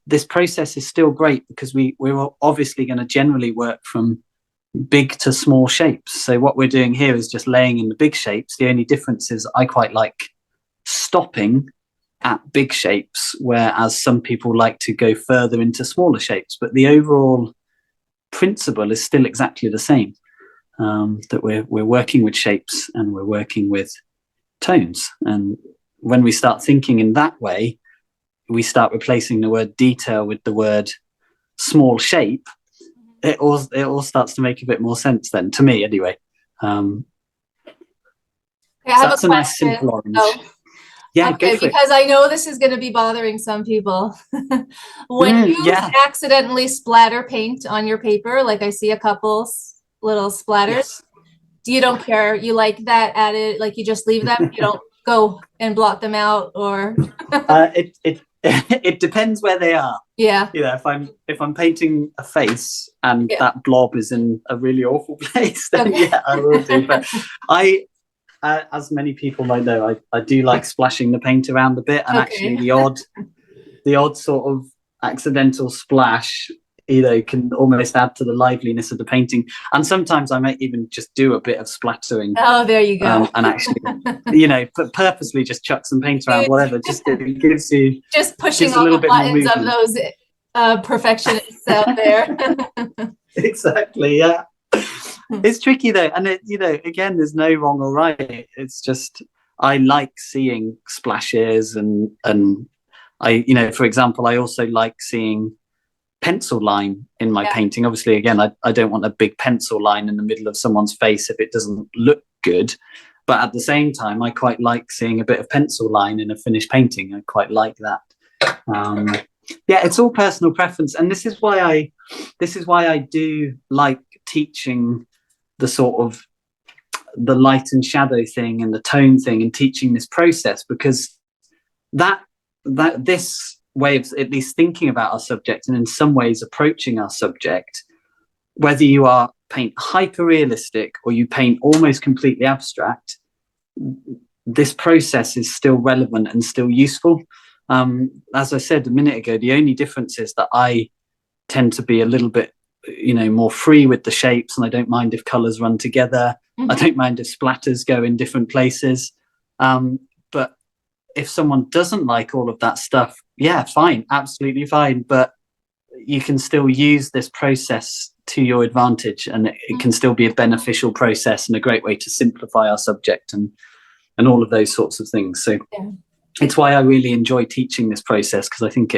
this process is still great, because we're obviously going to generally work from big to small shapes. So what we're doing here is just laying in the big shapes. The only difference is I quite like stopping at big shapes, whereas some people like to go further into smaller shapes. But the overall principle is still exactly the same, that we're working with shapes and we're working with tones. And when we start thinking in that way, we start replacing the word detail with the word small shape. It all starts to make a bit more sense then, to me anyway.
Okay, that's a nice simple orange.
Yeah,
okay, because I know this is going to be bothering some people. When you accidentally splatter paint on your paper, like I see a couple little splatters, you don't care. You like that added, like you just leave them. You don't go and blot them out, or
it depends where they are.
Yeah.
If I'm painting a face and that blob is in a really awful place, then I will do. But as many people might know, I do like splashing the paint around a bit, and actually the odd sort of accidental splash, you know, can almost add to the liveliness of the painting. And sometimes I might even just do a bit of splattering.
Oh, there you go.
And actually, you know, purposely just chuck some paint around, whatever. Just it gives you
just pushing
gives a
all
little
the
bit more
buttons of
movement.
those perfectionists out there.
Exactly, yeah. It's tricky though, and it, you know, again, there's no wrong or right. It's just I like seeing splashes, and I, you know, for example, I also like seeing pencil line in my painting. Obviously, again, I don't want a big pencil line in the middle of someone's face if it doesn't look good. But at the same time, I quite like seeing a bit of pencil line in a finished painting. I quite like that. Yeah, it's all personal preference, and this is why I do like teaching the sort of the light and shadow thing and the tone thing, and teaching this process, because this way of at least thinking about our subject, and in some ways approaching our subject, whether you are paint hyper realistic or you paint almost completely abstract, this process is still relevant and still useful. As I said a minute ago, the only difference is that I tend to be a little bit, you know, more free with the shapes, and I don't mind if colors run together. I don't mind if splatters go in different places. But if someone doesn't like all of that stuff, yeah, fine, absolutely fine. But you can still use this process to your advantage, and it can still be a beneficial process and a great way to simplify our subject and all of those sorts of things. So it's why I really enjoy teaching this process, because I think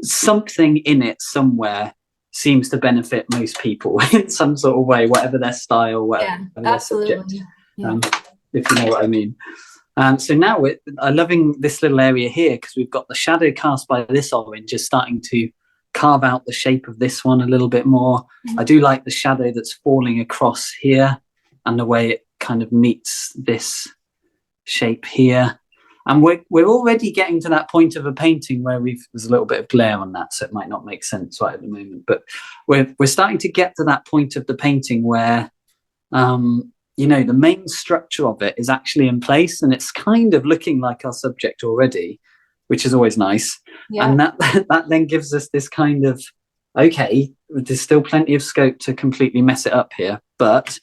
something in it somewhere seems to benefit most people in some sort of way, whatever their style, whatever their subject, if you know what I mean. So now I'm loving this little area here, because we've got the shadow cast by this orange is starting to carve out the shape of this one a little bit more. I do like the shadow that's falling across here and the way it kind of meets this shape here. And we're already getting to that point of a painting where there's a little bit of glare on that, so it might not make sense right at the moment. But we're starting to get to that point of the painting where, you know, the main structure of it is actually in place, and it's kind of looking like our subject already, which is always nice. And that then gives us this kind of, okay, there's still plenty of scope to completely mess it up here, but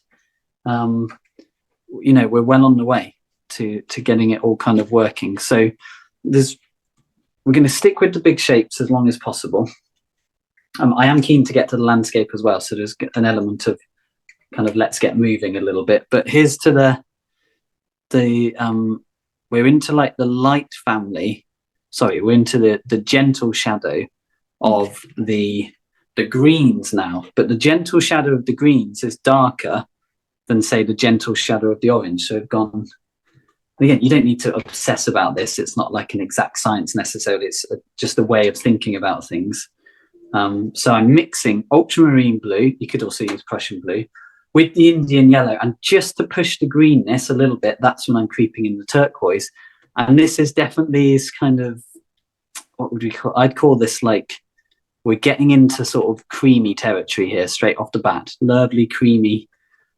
you know, we're well on the way to getting it all kind of working. So we're going to stick with the big shapes as long as possible. I am keen to get to the landscape as well, so there's an element of kind of let's get moving a little bit. But here's to we're into like the light family. Sorry, we're into the gentle shadow of the greens now. But the gentle shadow of the greens is darker than, say, the gentle shadow of the orange. So we've gone. Again, you don't need to obsess about this. It's not like an exact science necessarily. It's just a way of thinking about things. So I'm mixing ultramarine blue, you could also use Prussian blue, with the Indian yellow. And just to push the greenness a little bit, that's when I'm creeping in the turquoise. And this is definitely is kind of, what would we call, I'd call this like, we're getting into sort of creamy territory here straight off the bat. Lovely, creamy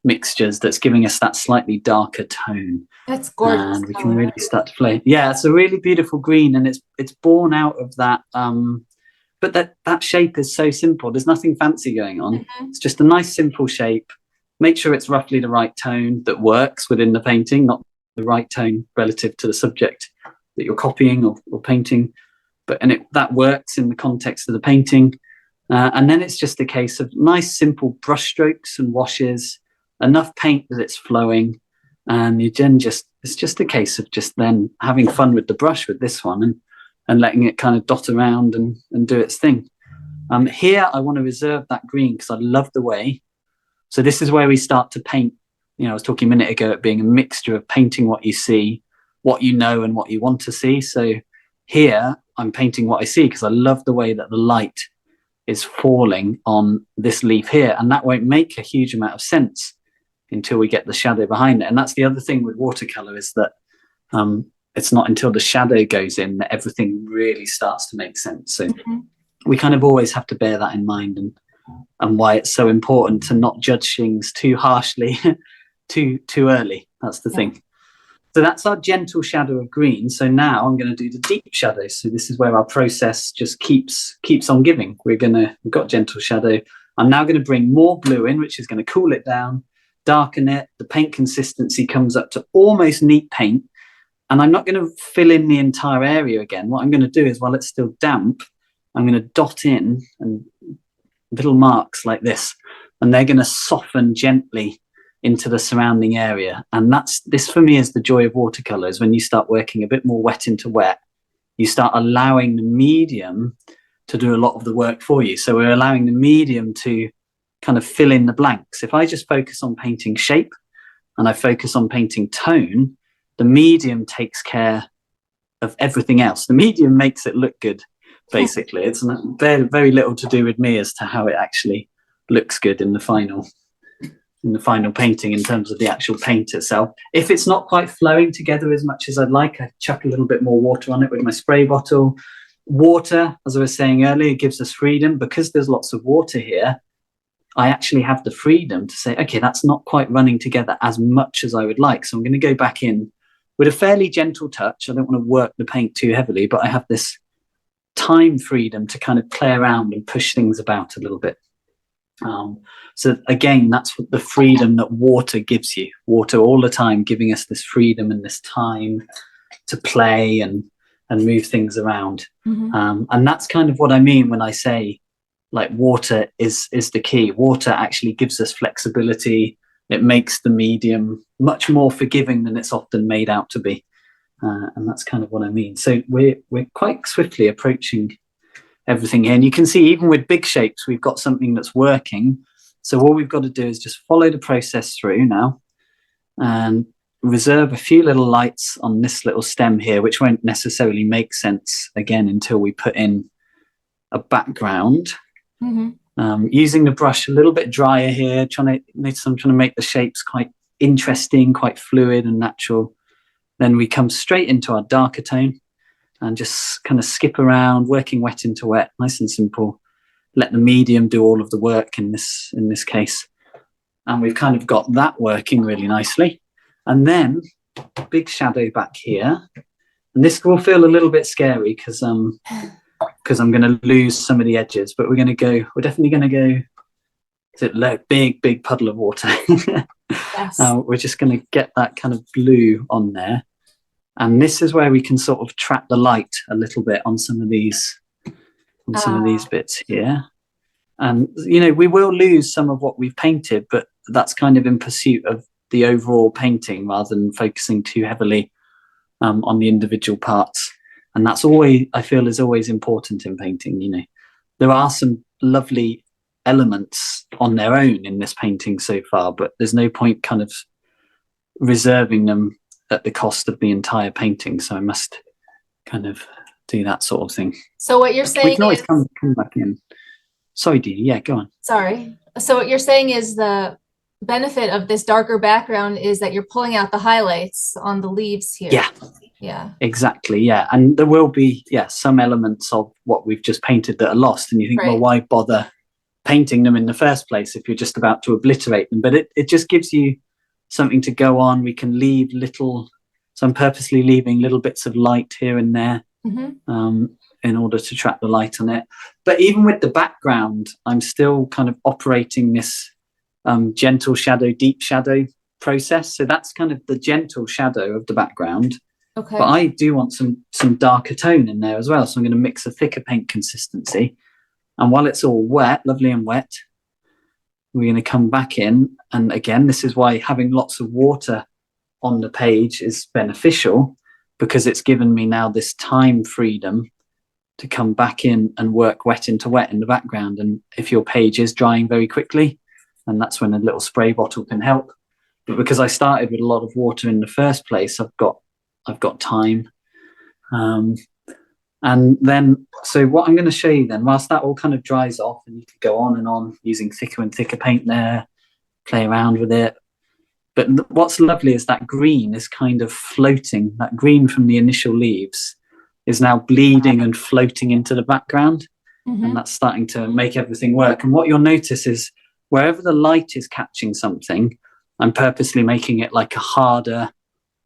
mixtures that's giving us that slightly darker tone.
That's gorgeous.
And we can really start to play. Yeah, it's a really beautiful green, and it's born out of that. But that shape is so simple. There's nothing fancy going on. It's just a nice, simple shape. Make sure it's roughly the right tone that works within the painting, not the right tone relative to the subject that you're copying or painting. That works in the context of the painting. And then it's just a case of nice, simple brush strokes and washes, enough paint that it's flowing, and it's just a case of just then having fun with the brush with this one and letting it kind of dot around and do its thing. Here I want to reserve that green because I love the way. So this is where we start to paint. You know, I was talking a minute ago it being a mixture of painting what you see, what you know, and what you want to see. So here I'm painting what I see because I love the way that the light is falling on this leaf here, and that won't make a huge amount of sense until we get the shadow behind it. And that's the other thing with watercolor, is that it's not until the shadow goes in that everything really starts to make sense. So we kind of always have to bear that in mind, and why it's so important to not judge things too harshly too early. That's the thing. So that's our gentle shadow of green. So now I'm going to do the deep shadow. So this is where our process just keeps on giving. We've got gentle shadow. I'm now going to bring more blue in, which is going to cool it down, darken it. The paint consistency comes up to almost neat paint. And I'm not going to fill in the entire area again. What I'm going to do is, while it's still damp, I'm going to dot in and little marks like this, and they're going to soften gently into the surrounding area. And this for me is the joy of watercolors. When you start working a bit more wet into wet, you start allowing the medium to do a lot of the work for you. So we're allowing the medium to kind of fill in the blanks. If I just focus on painting shape and I focus on painting tone, the medium takes care of everything else. The medium makes it look good, basically. It's very, very little to do with me as to how it actually looks good in the final painting in terms of the actual paint itself. If it's not quite flowing together as much as I'd like, I chuck a little bit more water on it with my spray bottle. Water, as I was saying earlier, gives us freedom. Because there's lots of water here, I actually have the freedom to say, okay, that's not quite running together as much as I would like. So I'm going to go back in with a fairly gentle touch. I don't want to work the paint too heavily, but I have this time freedom to kind of play around and push things about a little bit. So again, that's the freedom that water gives you. Water all the time giving us this freedom and this time to play and move things around. And that's kind of what I mean when I say, like, water is the key. Water actually gives us flexibility. It makes the medium much more forgiving than it's often made out to be. And that's kind of what I mean. So we're quite swiftly approaching everything here. And you can see even with big shapes, we've got something that's working. So all we've got to do is just follow the process through now and reserve a few little lights on this little stem here, which won't necessarily make sense again until we put in a background. Using the brush a little bit drier here, I'm trying to make the shapes quite interesting, quite fluid and natural. Then we come straight into our darker tone and just kind of skip around, working wet into wet, nice and simple. Let the medium do all of the work in this case. And we've kind of got that working really nicely. And then big shadow back here. And this will feel a little bit scary because I'm going to lose some of the edges, but we're definitely going to go to big puddle of water.
Yes.
We're just going to get that kind of blue on there. And this is where we can sort of trap the light a little bit on some of these bits here. And, we will lose some of what we've painted, but that's kind of in pursuit of the overall painting rather than focusing too heavily on the individual parts. And that's always, I feel, is always important in painting. There are some lovely elements on their own in this painting so far, but there's no point kind of reserving them at the cost of the entire painting. So I must kind of do that sort of thing.
So what you're saying
we can always come back in. Sorry, Dee. Yeah, go on.
Sorry. So what you're saying is the benefit of this darker background is that you're pulling out the highlights on the leaves here. Yeah, exactly.
Yeah, and there will be some elements of what we've just painted that are lost, and you think, well, why bother painting them in the first place if you're just about to obliterate them? But it just gives you something to go on. We can leave so I'm purposely leaving little bits of light here and there in order to trap the light on it. But even with the background, I'm still kind of operating this gentle shadow, deep shadow process. So that's kind of the gentle shadow of the background.
Okay.
But I do want some darker tone in there as well. So I'm going to mix a thicker paint consistency. And while it's all wet, lovely and wet, we're going to come back in. And again, this is why having lots of water on the page is beneficial, because it's given me now this time freedom to come back in and work wet into wet in the background. And if your page is drying very quickly, and that's when a little spray bottle can help. But because I started with a lot of water in the first place, I've got time. And then, so what I'm going to show you then, whilst that all kind of dries off, and you can go on and on using thicker and thicker paint there, play around with it. But what's lovely is that green is kind of floating. That green from the initial leaves is now bleeding and floating into the background. And that's starting to make everything work. And what you'll notice is wherever the light is catching something, I'm purposely making it like a harder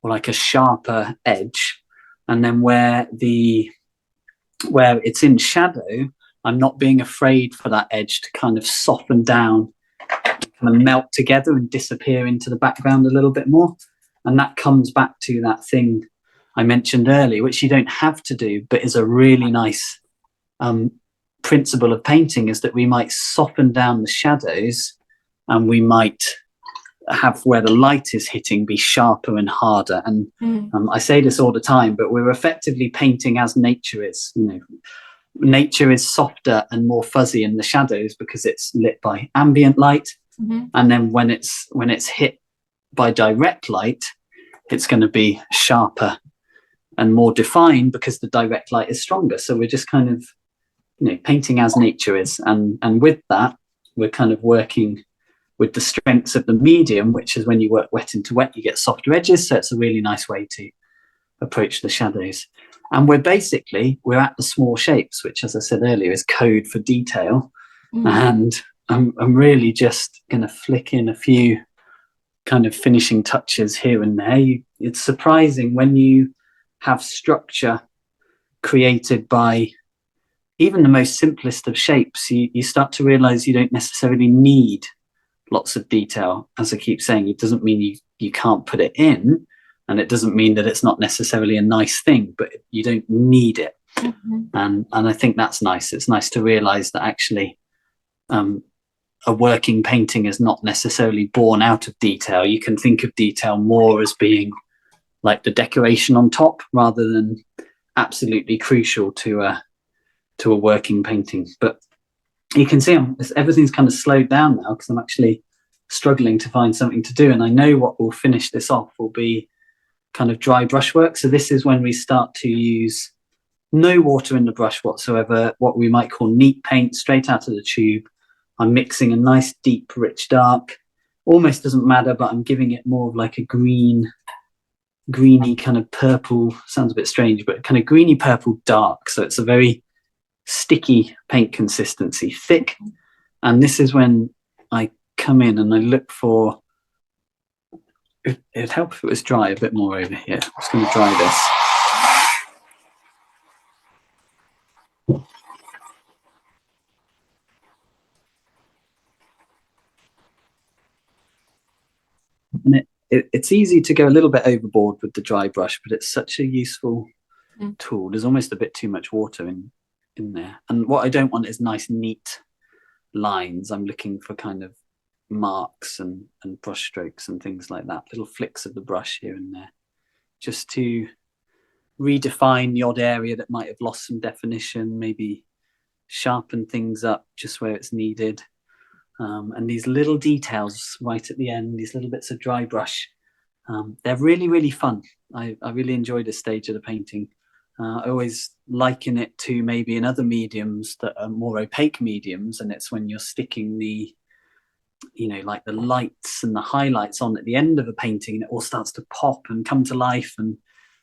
like a sharper edge, and then where it's in shadow, I'm not being afraid for that edge to kind of soften down, kind of melt together and disappear into the background a little bit more. And that comes back to that thing I mentioned earlier, which you don't have to do, but is a really nice principle of painting, is that we might soften down the shadows, and we might have where the light is hitting be sharper and harder. And I say this all the time, but we're effectively painting as nature is. You know, nature is softer and more fuzzy in the shadows because it's lit by ambient light. And then when it's hit by direct light, it's going to be sharper and more defined because the direct light is stronger. So we're just kind of, you know, painting as nature is, and with that, we're kind of working with the strengths of the medium, which is when you work wet into wet, you get softer edges. So it's a really nice way to approach the shadows. And we're at the small shapes, which, as I said earlier, is code for detail. And I'm really just going to flick in a few kind of finishing touches here and there. It's surprising when you have structure created by even the most simplest of shapes, you start to realize you don't necessarily need lots of detail. As I keep saying, it doesn't mean you can't put it in, and it doesn't mean that it's not necessarily a nice thing, but you don't need it. And I think that's nice. It's nice to realize that actually a working painting is not necessarily born out of detail. You can think of detail more as being like the decoration on top, rather than absolutely crucial to a working painting. But you can see everything's kind of slowed down now because I'm actually struggling to find something to do. And I know what will finish this off will be kind of dry brushwork. So this is when we start to use no water in the brush whatsoever, what we might call neat paint, straight out of the tube. I'm mixing a nice deep rich dark, almost doesn't matter, but I'm giving it more of like a greeny kind of purple, sounds a bit strange, but kind of greeny purple dark. So it's a very sticky paint consistency, thick. And this is when I come in and I look for, it'd help if it was dry a bit more over here. I'm just going to dry this. And it's easy to go a little bit overboard with the dry brush, but it's such a useful tool. There's almost a bit too much water in there. And what I don't want is nice, neat lines. I'm looking for kind of marks and brush strokes and things like that, little flicks of the brush here and there, just to redefine the odd area that might have lost some definition, maybe sharpen things up just where it's needed. And these little details right at the end, these little bits of dry brush, they're really, really fun. I really enjoy this stage of the painting. I always liken it to maybe in other mediums that are more opaque mediums, and it's when you're sticking the, you know, like the lights and the highlights on at the end of a painting, and it all starts to pop and come to life, and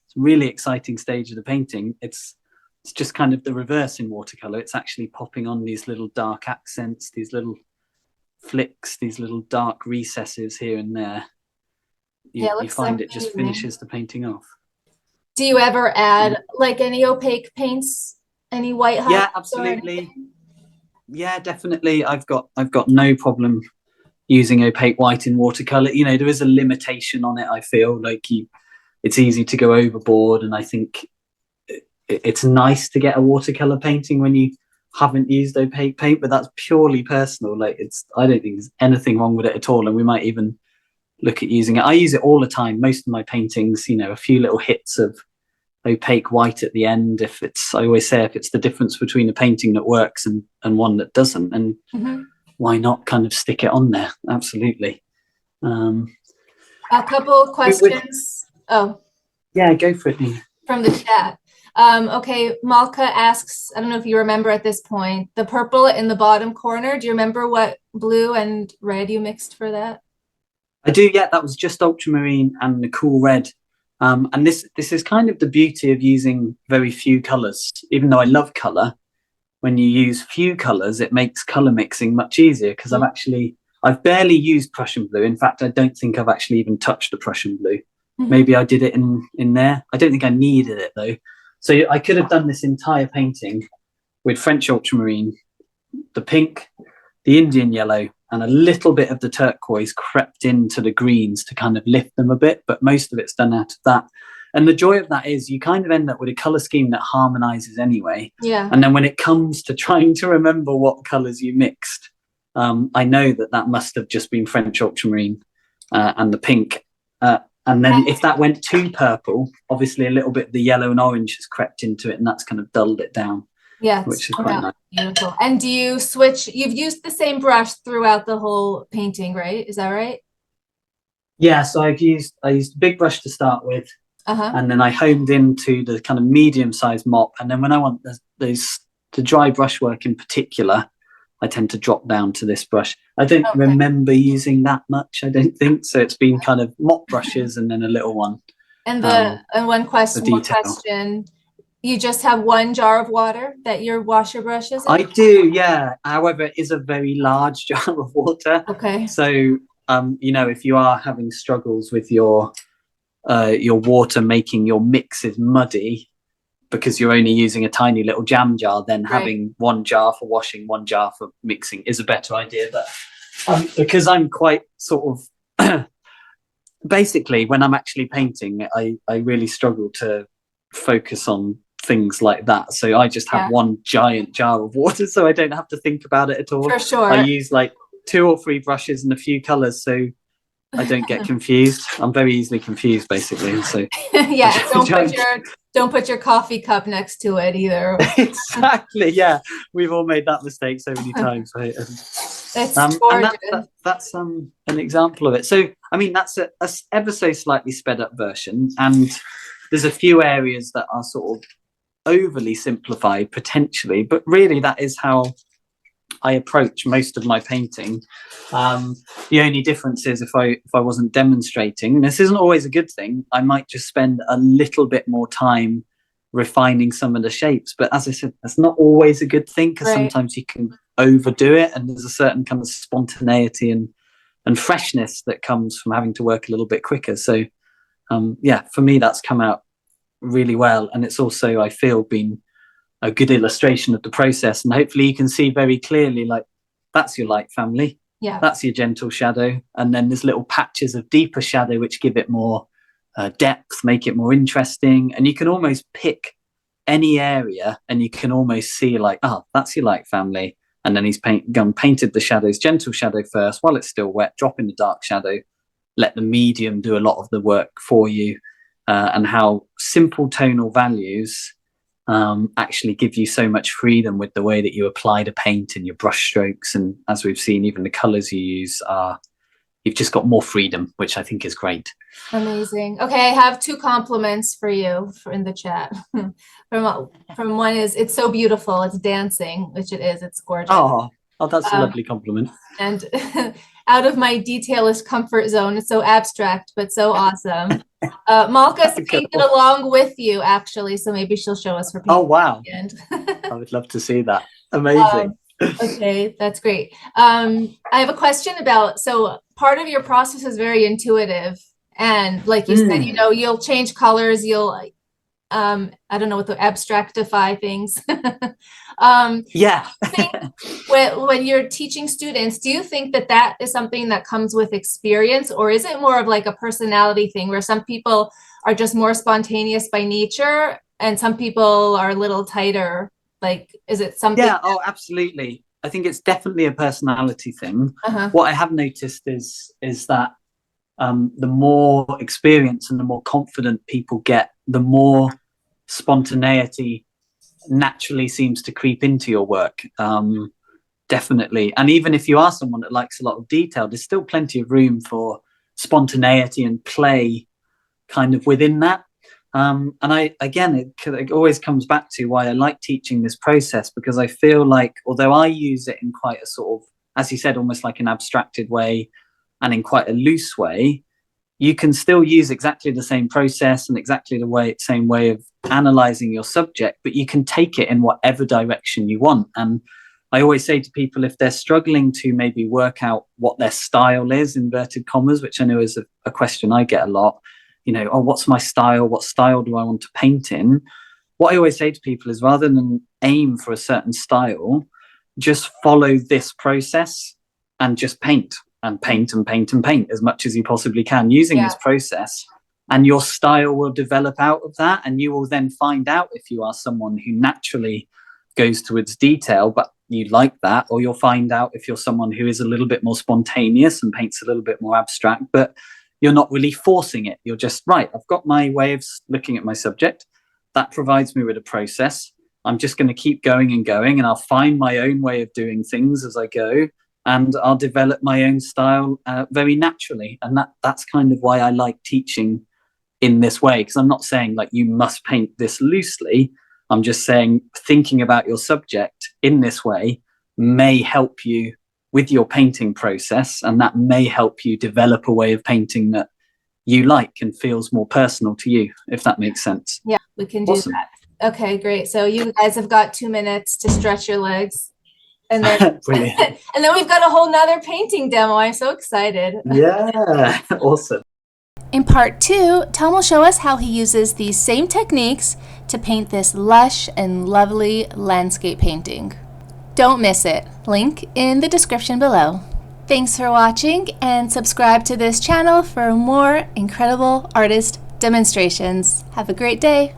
it's a really exciting stage of the painting. It's just kind of the reverse in watercolor. It's actually popping on these little dark accents, these little flicks, these little dark recesses here and there. You find it just finishes the painting off.
Do you ever add like any opaque paints, any white highlights?
Yeah, absolutely. Yeah, definitely. I've got no problem using opaque white in watercolor. You know, there is a limitation on it. I feel like it's easy to go overboard, and I think it's nice to get a watercolor painting when you haven't used opaque paint, but that's purely personal. Like, I don't think there's anything wrong with it at all, and we might even look at using it. I use it all the time. Most of my paintings, you know, a few little hits of opaque white at the end. I always say, if it's the difference between a painting that works and one that doesn't, and why not kind of stick it on there? Absolutely. A
couple questions.
Yeah, go for it.
From the chat. Okay, Malka asks, I don't know if you remember at this point, the purple in the bottom corner. Do you remember what blue and red you mixed for that?
I do, yeah. That was just ultramarine and the cool red. And this is kind of the beauty of using very few colours. Even though I love colour, when you use few colours, it makes colour mixing much easier, because I've barely used Prussian blue. In fact, I don't think I've actually even touched a Prussian blue. maybe I did it in there. I don't think I needed it though. So I could have done this entire painting with French ultramarine, the pink, the Indian yellow, and a little bit of the turquoise crept into the greens to kind of lift them a bit, but most of it's done out of that. And the joy of that is you kind of end up with a color scheme that harmonizes anyway.
Yeah.
And then when it comes to trying to remember what colors you mixed, I know that must have just been French ultramarine and the pink. And then if that went too purple, obviously a little bit of the yellow and orange has crept into it, and that's kind of dulled it down.
Yeah,
which is quite nice.
Beautiful. And do you switch? You've used the same brush throughout the whole painting, right? Is that right?
Yeah, so I used a big brush to start with, and then I honed into the kind of medium-sized mop. And then when I want the dry brushwork in particular, I tend to drop down to this brush. I don't remember using that much, I don't think. So it's been kind of mop brushes and then a little one.
And one question. You just have one jar of water that you wash your brushes in?
I do, yeah. However, it is a very large jar of water.
Okay.
So, you know, if you are having struggles with your water making your mixes muddy because you're only using a tiny little jam jar, then having one jar for washing, one jar for mixing is a better idea. But because I'm quite sort of basically when I'm actually painting, I really struggle to focus on things like that, so I just have one giant jar of water, so I don't have to think about it at all.
For sure.
I use like 2 or 3 brushes and a few colors, so I don't get confused. I'm very easily confused, basically. So
yeah, don't put your coffee cup next to it either.
Exactly. Yeah, we've all made that mistake so many times. Right?
It's gorgeous.
And that's an example of it. So I mean, that's a ever so slightly sped up version, and there's a few areas that are sort of overly simplified potentially, but really that is how I approach most of my painting. The only difference is if I wasn't demonstrating, this isn't always a good thing, I might just spend a little bit more time refining some of the shapes, but as I said, that's not always a good thing, because sometimes you can overdo it, and there's a certain kind of spontaneity and freshness that comes from having to work a little bit quicker. So yeah, for me that's come out really well, and it's also, I feel, been a good illustration of the process, and hopefully you can see very clearly, like, that's your light family, that's your gentle shadow, and then there's little patches of deeper shadow which give it more depth, make it more interesting, and you can almost pick any area and you can almost see like, oh, that's your light family, and then he's painted the shadows, gentle shadow first while it's still wet, drop in the dark shadow, let the medium do a lot of the work for you. And how simple tonal values actually give you so much freedom with the way that you apply the paint and your brush strokes, and as we've seen, even the colors you use you've just got more freedom, which I think is great.
Amazing. Okay, I have 2 compliments for you in the chat. from one is, it's so beautiful, it's dancing, which it is, it's gorgeous. Oh,
that's a lovely compliment.
And out of my detailist comfort zone, it's so abstract but so awesome. Malka's painted along with you, actually, so maybe she'll show us her painting.
Oh wow. I would love to see that. Amazing.
Okay, that's great. I have a question about, so part of your process is very intuitive, and like you said, you know, you'll change colors, you'll I don't know what the abstractify things.
Yeah.
when you're teaching students, do you think that is something that comes with experience, or is it more of like a personality thing where some people are just more spontaneous by nature and some people are a little tighter? Like, is it something?
Yeah, absolutely. I think it's definitely a personality thing. What I have noticed is that the more experience and the more confident people get, the more spontaneity naturally seems to creep into your work. Definitely. And even if you are someone that likes a lot of detail, there's still plenty of room for spontaneity and play kind of within that. And it always comes back to why I like teaching this process, because I feel like, although I use it in quite a sort of, as you said, almost like an abstracted way and in quite a loose way, you can still use exactly the same process and exactly the same way of analyzing your subject, but you can take it in whatever direction you want. And I always say to people, if they're struggling to maybe work out what their style is, inverted commas, which I know is a question I get a lot, oh, what's my style? What style do I want to paint in? What I always say to people is, rather than aim for a certain style, just follow this process and just paint and paint and paint and paint as much as you possibly can using this process. And your style will develop out of that. And you will then find out if you are someone who naturally goes towards detail, but you like that, or you'll find out if you're someone who is a little bit more spontaneous and paints a little bit more abstract, but you're not really forcing it. You're just, right, I've got my way of looking at my subject. That provides me with a process. I'm just going to keep going and going, and I'll find my own way of doing things as I go, and I'll develop my own style very naturally. And that's kind of why I like teaching in this way, because I'm not saying like you must paint this loosely. I'm just saying thinking about your subject in this way may help you with your painting process, and that may help you develop a way of painting that you like and feels more personal to you, if that makes sense.
Yeah, we can do that. Okay, great. So you guys have got 2 minutes to stretch your legs. And then,
brilliant.
And then we've got a whole nother painting demo. I'm so excited.
Yeah, awesome.
In part 2, Tom will show us how he uses these same techniques to paint this lush and lovely landscape painting. Don't miss it. Link in the description below. Thanks for watching, and subscribe to this channel for more incredible artist demonstrations. Have a great day.